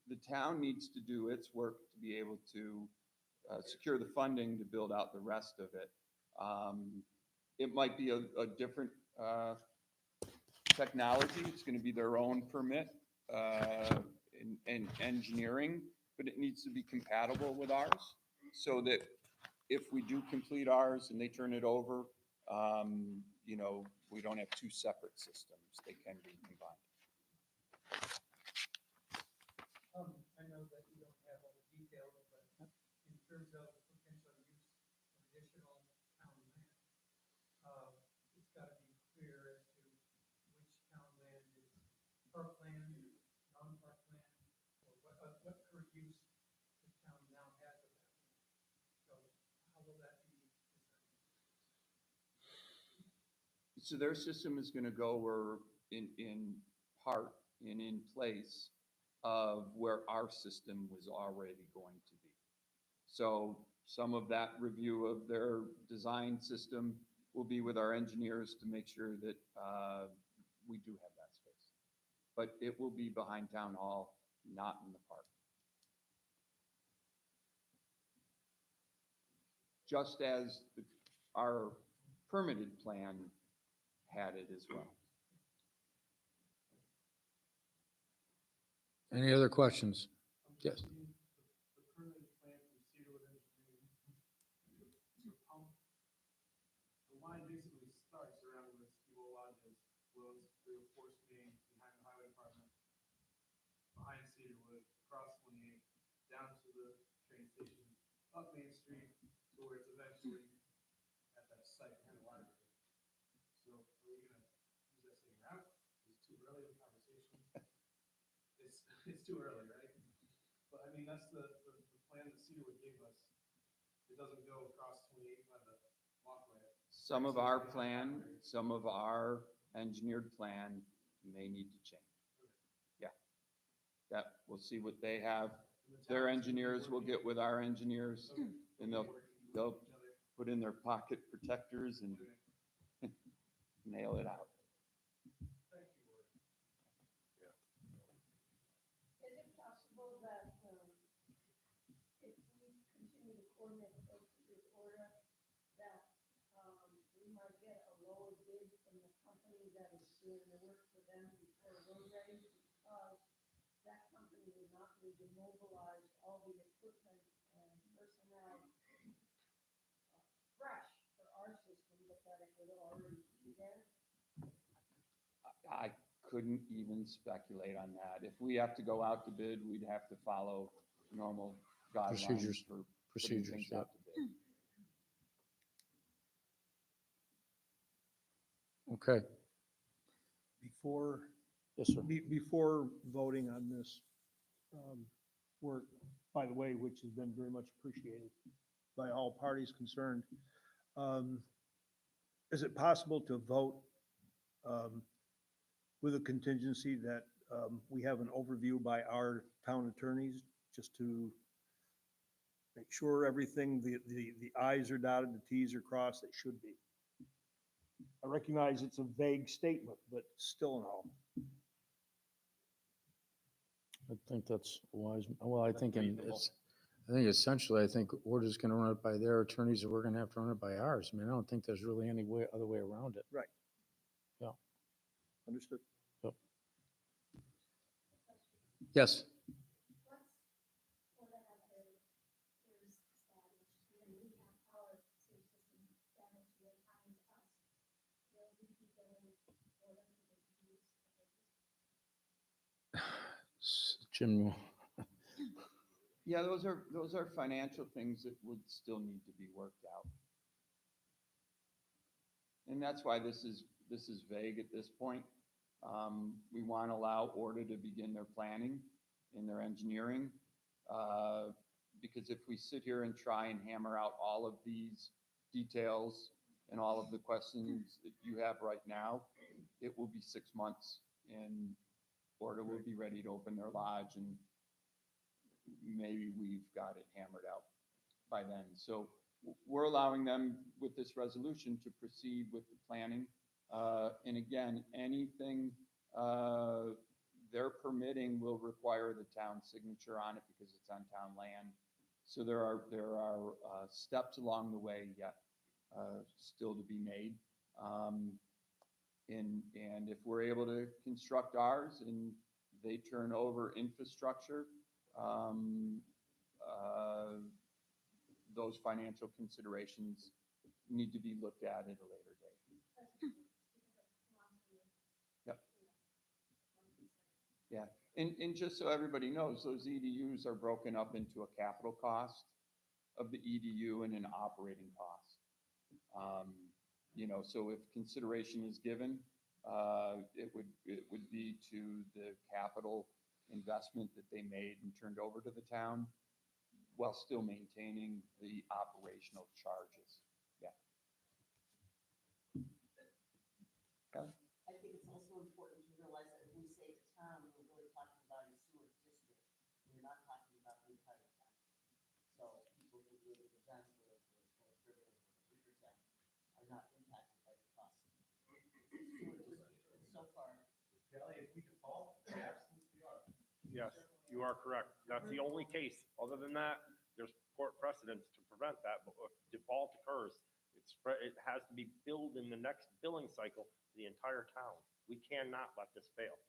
K: the town needs to do its work to be able to secure the funding to build out the rest of it. It might be a different technology. It's going to be their own permit in engineering, but it needs to be compatible with ours so that if we do complete ours and they turn it over, you know, we don't have two separate systems. They can be combined.
L: I know that you don't have all the details, but in terms of potential use of additional town land, it's gotta be clear as to which town land is parkland, non-parkland, or what current use the town now has of that land. So how will that be decided?
K: So their system is gonna go where in part and in place of where our system was already going to be. So some of that review of their design system will be with our engineers to make sure that we do have that space. But it will be behind town hall, not in the park. Just as our permitted plan had it as well.
A: Any other questions? Yes.
L: The permanent plan from Cedarwood Engineering, the pump, the line basically starts around where Steve Lodges was, through a force main behind the highway department, behind Cedarwood, across 28, down to the train station, up Main Street, to where it's eventually at that site behind the library. So are we gonna use that same route? Is it too early in the conversation? It's too early, right? But I mean, that's the plan that Cedarwood gave us. It doesn't go across 28 by the walkway.
K: Some of our plan, some of our engineered plan may need to change. Yeah. That, we'll see what they have. Their engineers will get with our engineers and they'll put in their pocket protectors and nail it out.
E: Is it possible that, if we continue to coordinate with those this order, that, we might get a lower bid from the company that is doing the work for them before we're ready? Because that company would not be demobilized all the equipment and personnel fresh for our system, but that it would already be there.
K: I couldn't even speculate on that. If we have to go out to bid, we'd have to follow normal guidelines
A: Procedures.
K: for putting
A: Procedures,
K: things
A: yeah.
K: out to bid.
A: Okay.
I: Before,
A: Yes, sir.
I: before voting on this work, by the way, which has been very much appreciated by all parties concerned, is it possible to vote with a contingency that we have an overview by our town attorneys, just to make sure everything, the i's are dotted, the t's are crossed, they should be? I recognize it's a vague statement, but still in all.
A: I think that's wise. Well, I think
K: reasonable.
A: I think essentially, I think we're just gonna run it by their attorneys and we're gonna have to run it by ours. I mean, I don't think there's really any other way around it.
I: Right.
A: Yeah.
I: Understood.
A: Yes.
E: Once whatever is established, and we have our sewer system established with times us, will we be getting for them to use?
A: Jim,
K: Yeah, those are financial things that would still need to be worked out. And that's why this is vague at this point. We want to allow Orta to begin their planning and their engineering. Because if we sit here and try and hammer out all of these details and all of the questions that you have right now, it will be 6 months and Orta will be ready to open their lodge and maybe we've got it hammered out by then. So we're allowing them with this resolution to proceed with the planning. And again, anything their permitting will require the town signature on it because it's on town land. So there are steps along the way yet, still to be made. And if we're able to construct ours and they turn over infrastructure, those financial considerations need to be looked at a later date. Yep. Yeah, and just so everybody knows, those EDUs are broken up into a capital cost of the EDU and an operating cost. You know, so if consideration is given, it would be to the capital investment that they made and turned over to the town while still maintaining the operational charges. Yeah. Okay.
J: I think it's also important to realize that when we say the town, we're really talking about a sewer district. We're not talking about the entire town. So people who live in Johnsburg or Rivertown are not impacted by the cost. The sewer district, so far.
L: Kelly, if we default, we absolutely are.
C: Yes, you are correct. That's the only case. Other than that, there's court precedents to prevent that, but if default occurs, it has to be billed in the next billing cycle, for the entire town. We cannot let this fail.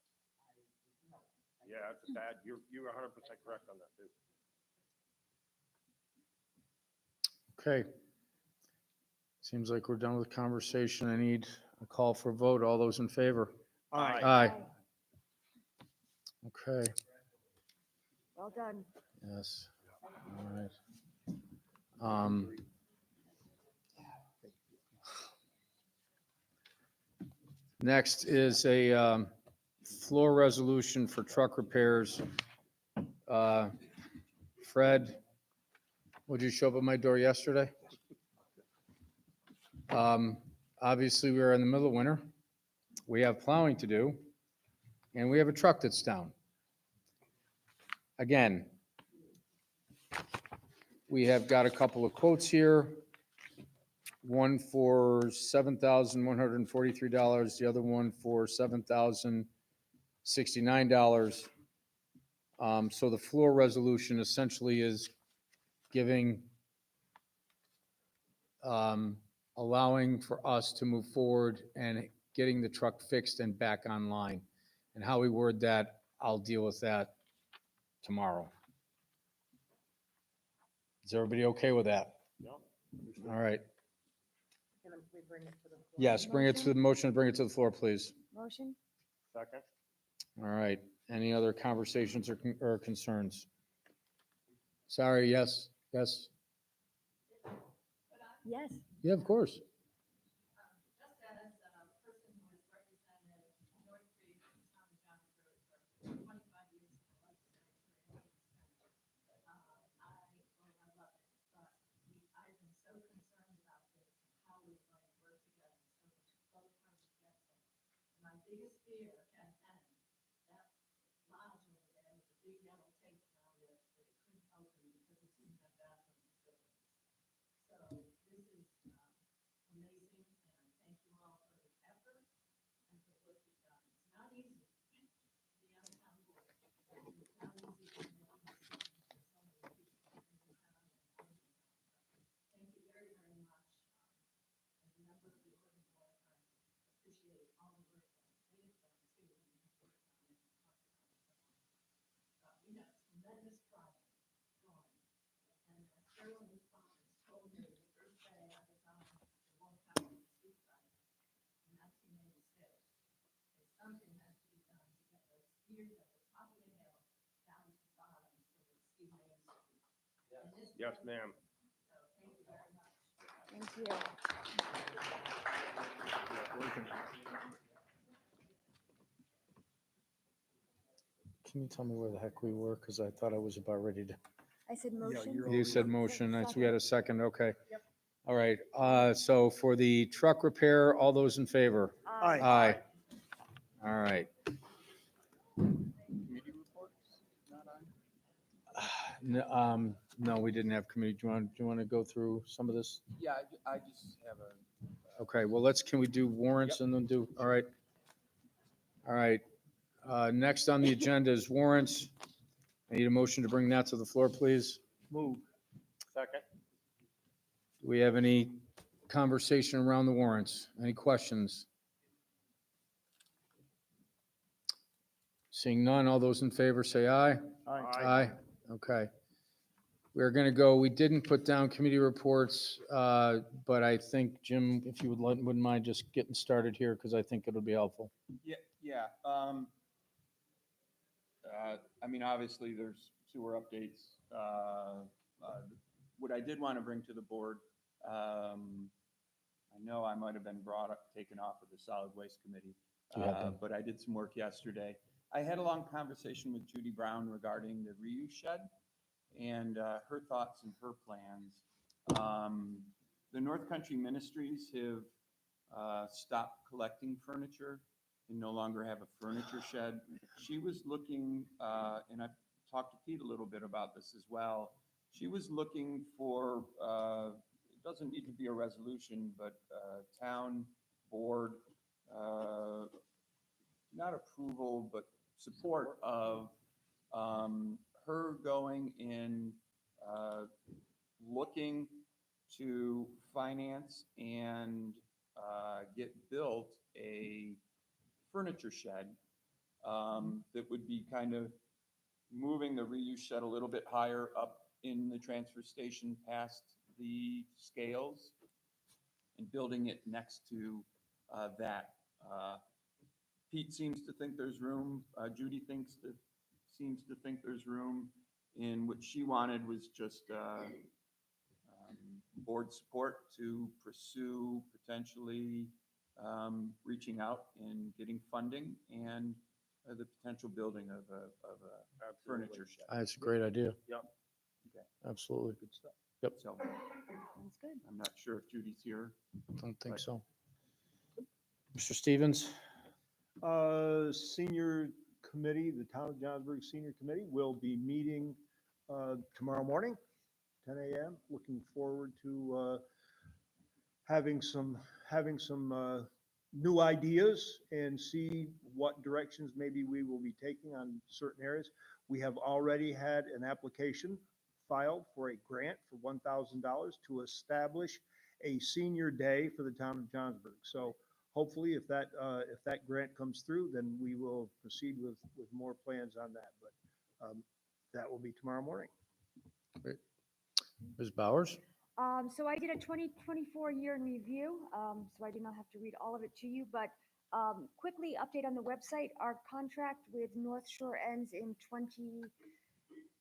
C: Yeah, it's bad. You're 100% correct on that, too.
A: Okay. Seems like we're done with conversation. I need a call for a vote. All those in favor?
C: Aye.
A: Aye. Okay,
B: Well done.
A: yes. All right. Next is a floor resolution for truck repairs. Fred, would you show up at my door yesterday? Obviously, we are in the middle of winter. We have plowing to do, and we have a truck that's down. Again, we have got a couple of quotes here. One for $7,143, the other one for $7,069. So the floor resolution essentially is giving, allowing for us to move forward and getting the truck fixed and back online. And how we word that, I'll deal with that tomorrow. Is everybody okay with that?
C: Yeah.
A: All right.
D: Can we bring it to the floor?
A: Yes, bring it to the motion, bring it to the floor, please.
B: Motion?
C: Second?
A: All right. Any other conversations or concerns? Sorry, yes, yes.
B: Yes.
A: Yeah, of course.
G: Just as a person who has represented North Creek and Town of Johnsburg for 25 years of my life experience, I love it, but I've been so concerned about this and how we're going to work together so that both parties get there. My biggest fear, and that module there with the big yellow tape around it, that it couldn't open because it didn't have bathroom facilities. So this is amazing, and thank you all for the effort and for what you've done. It's not easy to be on a town board. It's not easy to make decisions for so many people in the town and out of the town. Thank you very, very much. As a member of the board, I appreciate all the work that they have done too, and have worked on it and talked about it so much. We have tremendous projects going, and as Carolyn Thomas told me the first day I was on the One County Street site in 1986, that something has to be done to get those skiers at the top of the hill down to the bottom so that ski Main Street. And this
C: Yes,
G: building-
C: ma'am.
G: So thank you very much.
B: Thank you.
A: Can you tell me where the heck we were? Because I thought I was about ready to.
B: I said motion.
I: you're
A: You said motion, I we had a second, okay.
D: Yep.
A: All right, so for the truck repair, all those in favor?
I: Aye.
A: Aye. All right.
K: Committee reports, not on?
A: No, we didn't have committee. Do you want to go through some of this?
K: Yeah, I just have a.
A: Okay, well, can we do warrants and then do, all right. All right. Next on the agenda is warrants. I need a motion to bring that to the floor, please.
I: Move.
C: Second?
A: Do we have any conversation around the warrants? Any questions? Seeing none, all those in favor say aye.
I: Aye.
A: Okay. We're going to go, we didn't put down committee reports, but I think, Jim, if you wouldn't mind just getting started here, because I think it'll be helpful.
K: Yeah. I mean, obviously, there's sewer updates. What I did want to bring to the board, I know I might have been taken off of the solid waste committee,
A: You have been.
K: but I did some work yesterday. I had a long conversation with Judy Brown regarding the reuse shed and her thoughts and her plans. The North Country Ministries have stopped collecting furniture and no longer have a furniture shed. She was looking, and I've talked to Pete a little bit about this as well. She was looking for, it doesn't need to be a resolution, but town board, not approval, but support of her going in, looking to finance and get built a furniture shed that would be kind of moving the reuse shed a little bit higher up in the transfer station past the scales and building it next to that. Pete seems to think there's room. Judy seems to think there's room. And what she wanted was just board support to pursue potentially reaching out and getting funding and the potential building of a furniture shed.
A: That's a great idea.
C: Yep.
K: Okay.
A: Absolutely.
I: Good stuff.
A: Yep,
K: So
B: Sounds good.
K: I'm not sure if Judy's here.
A: don't think so. Mr. Stevens?
I: Senior committee, the Town of Johnsburg Senior Committee will be meeting tomorrow morning, 10 a.m. Looking forward to having some new ideas and see what directions maybe we will be taking on certain areas. We have already had an application filed for a grant for $1,000 to establish a senior day for the town of Johnsburg. So hopefully if that grant comes through, then we will proceed with more plans on that. But that will be tomorrow morning.
A: Ms. Bowers?
B: So I did a 2024 year in review, so I do not have to read all of it to you, but quickly update on the website. Our contract with North Shore ends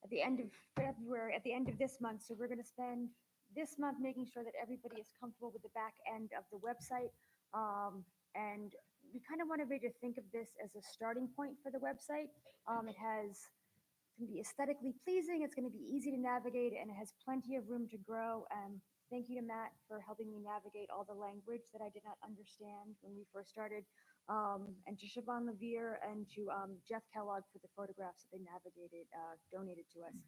B: at the end of February, at the end of this month. So we're going to spend this month making sure that everybody is comfortable with the back end of the website. And we kind of want everybody to think of this as a starting point for the website. It's going to be aesthetically pleasing, it's going to be easy to navigate, and it has plenty of room to grow. Thank you to Matt for helping me navigate all the language that I did not understand when we first started, and to Siobhan Levere and to Jeff Kellogg for the photographs that they donated to us.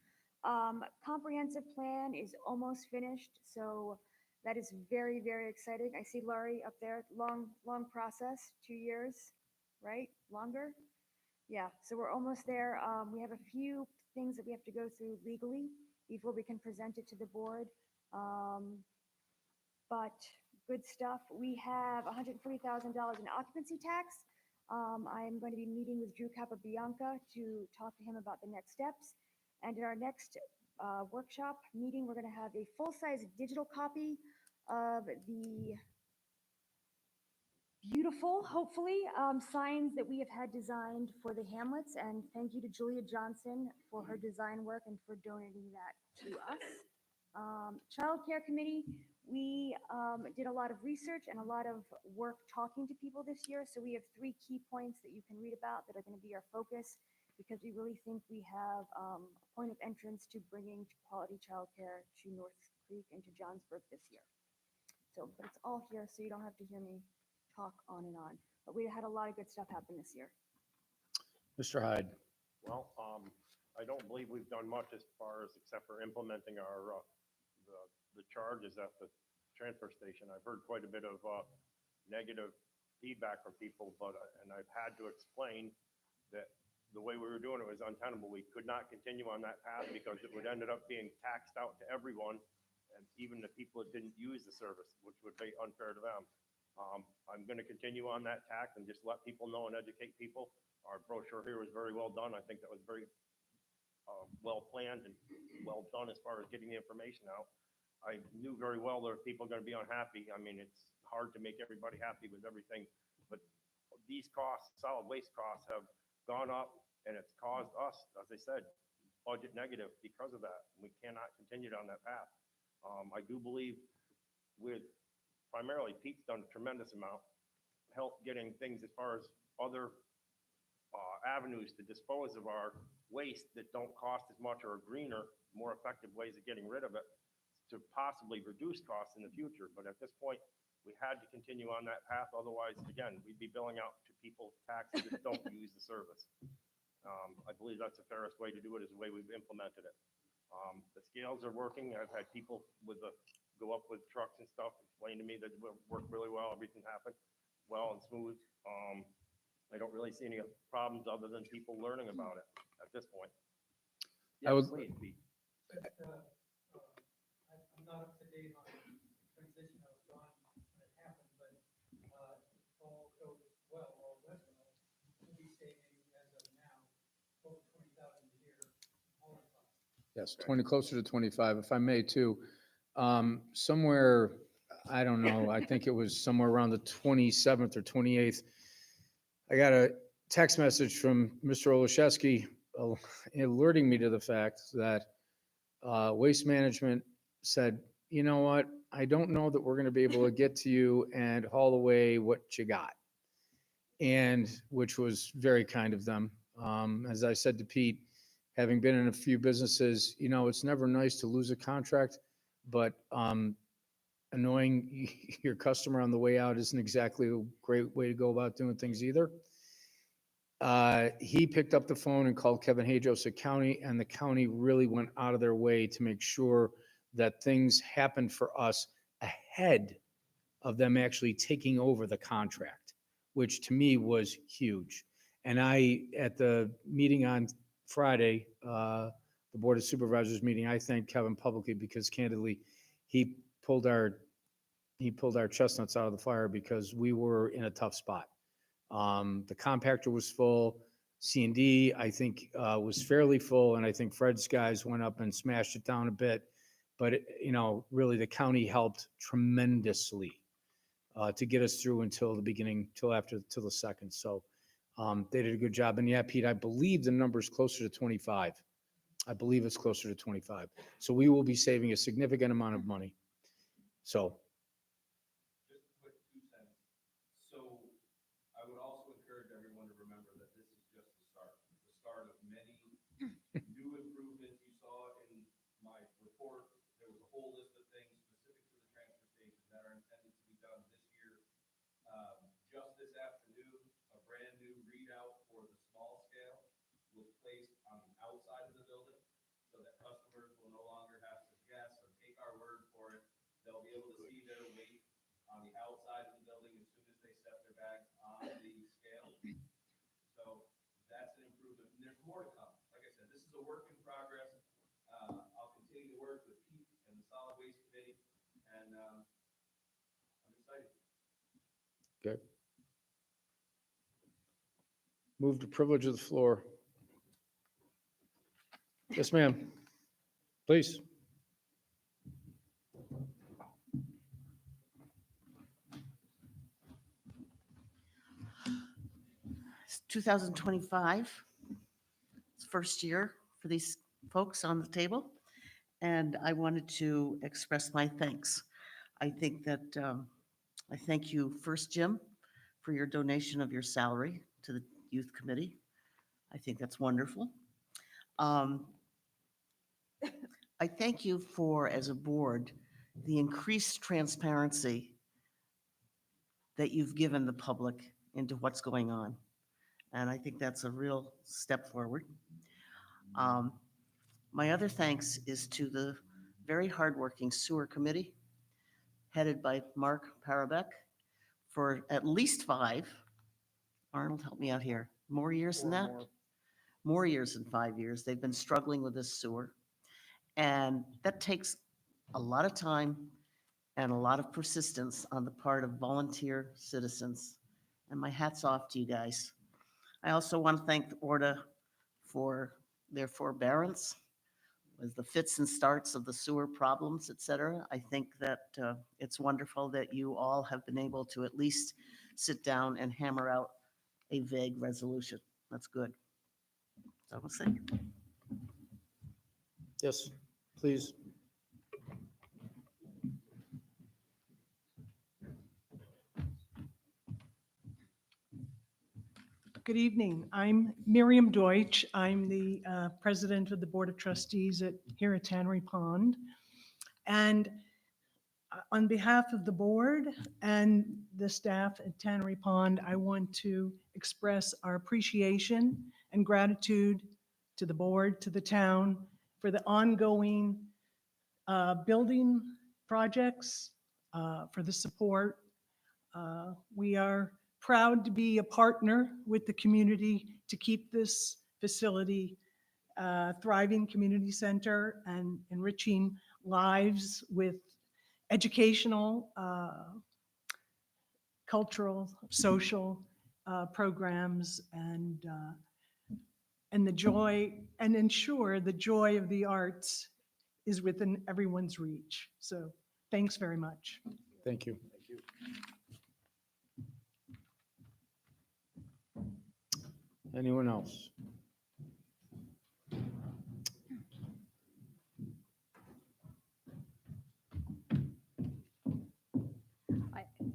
B: Comprehensive plan is almost finished, so that is very, very exciting. I see Laurie up there. Long process, 2 years, right? Longer? Yeah, so we're almost there. We have a few things that we have to go through legally before we can present it to the board. But good stuff. We have $140,000 in occupancy tax. I am going to be meeting with Drew Capabianca to talk to him about the next steps. And in our next workshop meeting, we're going to have a full-size digital copy of the beautiful, hopefully, signs that we have had designed for the hamlets. And thank you to Julia Johnson for her design work and for donating that to us. Child Care Committee, we did a lot of research and a lot of work talking to people this year. So we have 3 key points that you can read about that are going to be our focus, because we really think we have a point of entrance to bringing quality childcare to North Creek and to Johnsburg this year. So, but it's all here, so you don't have to hear me talk on and on. But we had a lot of good stuff happen this year.
A: Mr. Hyde?
C: Well, I don't believe we've done much as far as, except for implementing our, the charges at the transfer station. I've heard quite a bit of negative feedback from people, and I've had to explain that the way we were doing it was untenable. We could not continue on that path because it would ended up being taxed out to everyone, and even the people that didn't use the service, which would be unfair to them. I'm going to continue on that tack and just let people know and educate people. Our brochure here was very well done. I think that was very well planned and well done as far as getting the information out. I knew very well there were people going to be unhappy. I mean, it's hard to make everybody happy with everything, but these costs, solid waste costs, have gone up, and it's caused us, as I said, budget negative because of that. We cannot continue down that path. I do believe with primarily Pete's done a tremendous amount, help getting things as far as other avenues to dispose of our waste that don't cost as much or are greener, more effective ways of getting rid of it to possibly reduce costs in the future. But at this point, we had to continue on that path. Otherwise, again, we'd be billing out to people taxes that don't use the service. I believe that's the fairest way to do it, is the way we've implemented it. The scales are working. I've had people go up with trucks and stuff, explain to me that it worked really well. Everything happened well and smooth. I don't really see any problems other than people learning about it at this point.
A: I would-
C: Please, Pete.
L: I'm not up to date on the transition. I was gone when it happened, but all goes well, all went well. We'll be saving as of now over 20,000 a year. All in cost.
A: Yes, 20, closer to 25, if I may too. Somewhere, I don't know, I think it was somewhere around the 27th or 28th, I got a text message from Mr. Olszewski alerting me to the fact that Waste Management said, you know what, I don't know that we're going to be able to get to you and haul away what you got. And which was very kind of them. As I said to Pete, having been in a few businesses, you know, it's never nice to lose a contract, but annoying your customer on the way out isn't exactly a great way to go about doing things either. He picked up the phone and called Kevin Hajos at county, and the county really went out of their way to make sure that things happened for us ahead of them actually taking over the contract, which to me was huge. And at the meeting on Friday, the Board of Supervisors meeting, I thanked Kevin publicly because candidly, he pulled our chestnuts out of the fire because we were in a tough spot. The compactor was full. C&D, I think, was fairly full, and I think Fred's guys went up and smashed it down a bit. But, really the county helped tremendously to get us through until the beginning, till the second. So they did a good job. And yeah, Pete, I believe the number's closer to 25. I believe it's closer to 25. So we will be saving a significant amount of money. So
H: Just a quick 2 cents. So I would also encourage everyone to remember that this is just the start of many new improvements. You saw in my report, there was a whole list of things specific to the transfer station that are intended to be done this year. Just this afternoon, a brand new readout for the small scale was placed on the outside of the building so that customers will no longer have to guess or take our word for it. They'll be able to see their weight on the outside of the building as soon as they set their bags on the scale. So that's an improvement. And there's more to come. Like I said, this is a work in progress. I'll continue to work with Pete and the Solid Waste Committee, and I'm excited.
A: good. Move to privilege of the floor. Yes, ma'am. Please.
J: It's 2025. It's first year for these folks on the table, and I wanted to express my thanks. I think that I thank you first, Jim, for your donation of your salary to the youth committee. I think that's wonderful. I thank you for, as a board, the increased transparency that you've given the public into what's going on. And I think that's a real step forward. My other thanks is to the very hardworking sewer committee, headed by Mark Parabek, for at least 5. Arnold, help me out here. more years than
I: or
J: that?
I: more.
J: More years than 5 years. They've been struggling with this sewer. And that takes a lot of time and a lot of persistence on the part of volunteer citizens. And my hat's off to you guys. I also want to thank the Orta for their forbearance with the fits and starts of the sewer problems, et cetera. I think that it's wonderful that you all have been able to at least sit down and hammer out a vague resolution. That's good. I will say.
A: Yes, please.
M: Good evening. I'm Miriam Deutsch. I'm the president of the Board of Trustees here at Tannery Pond. And on behalf of the board and the staff at Tannery Pond, I want to express our appreciation and gratitude to the board, to the town, for the ongoing building projects, for the support. We are proud to be a partner with the community to keep this facility thriving community center and enriching lives with educational, cultural, social programs, and the joy, and ensure the joy of the arts is within everyone's reach. So thanks very much.
A: Thank you. Anyone else?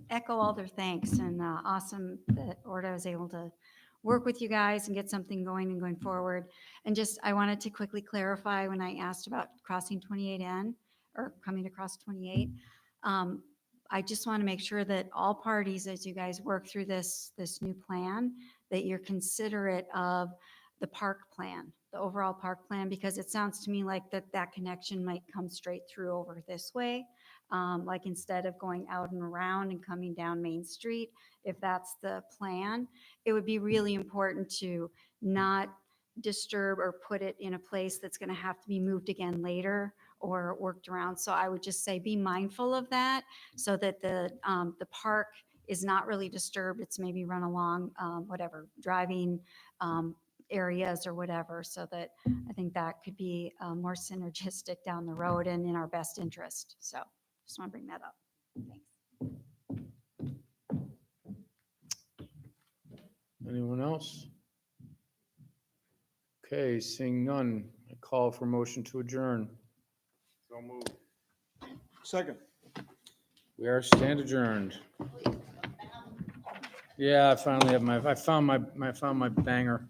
N: Echo all their thanks, and awesome that Orta was able to work with you guys and get something going and going forward. And just, I wanted to quickly clarify when I asked about crossing 28N or coming across 28. I just want to make sure that all parties, as you guys work through this new plan, that you're considerate of the park plan, the overall park plan, because it sounds to me like that connection might come straight through over this way. Like instead of going out and around and coming down Main Street, if that's the plan, it would be really important to not disturb or put it in a place that's going to have to be moved again later or worked around. So I would just say be mindful of that so that the park is not really disturbed. It's maybe run along whatever driving areas or whatever, so that I think that could be more synergistic down the road and in our best interest. So just want to bring that up. Thanks.
A: Anyone else? Okay, seeing none, I call for motion to adjourn.
C: So moved.
I: Second.
A: We are stand adjourned. Yeah, I finally have I found my banger.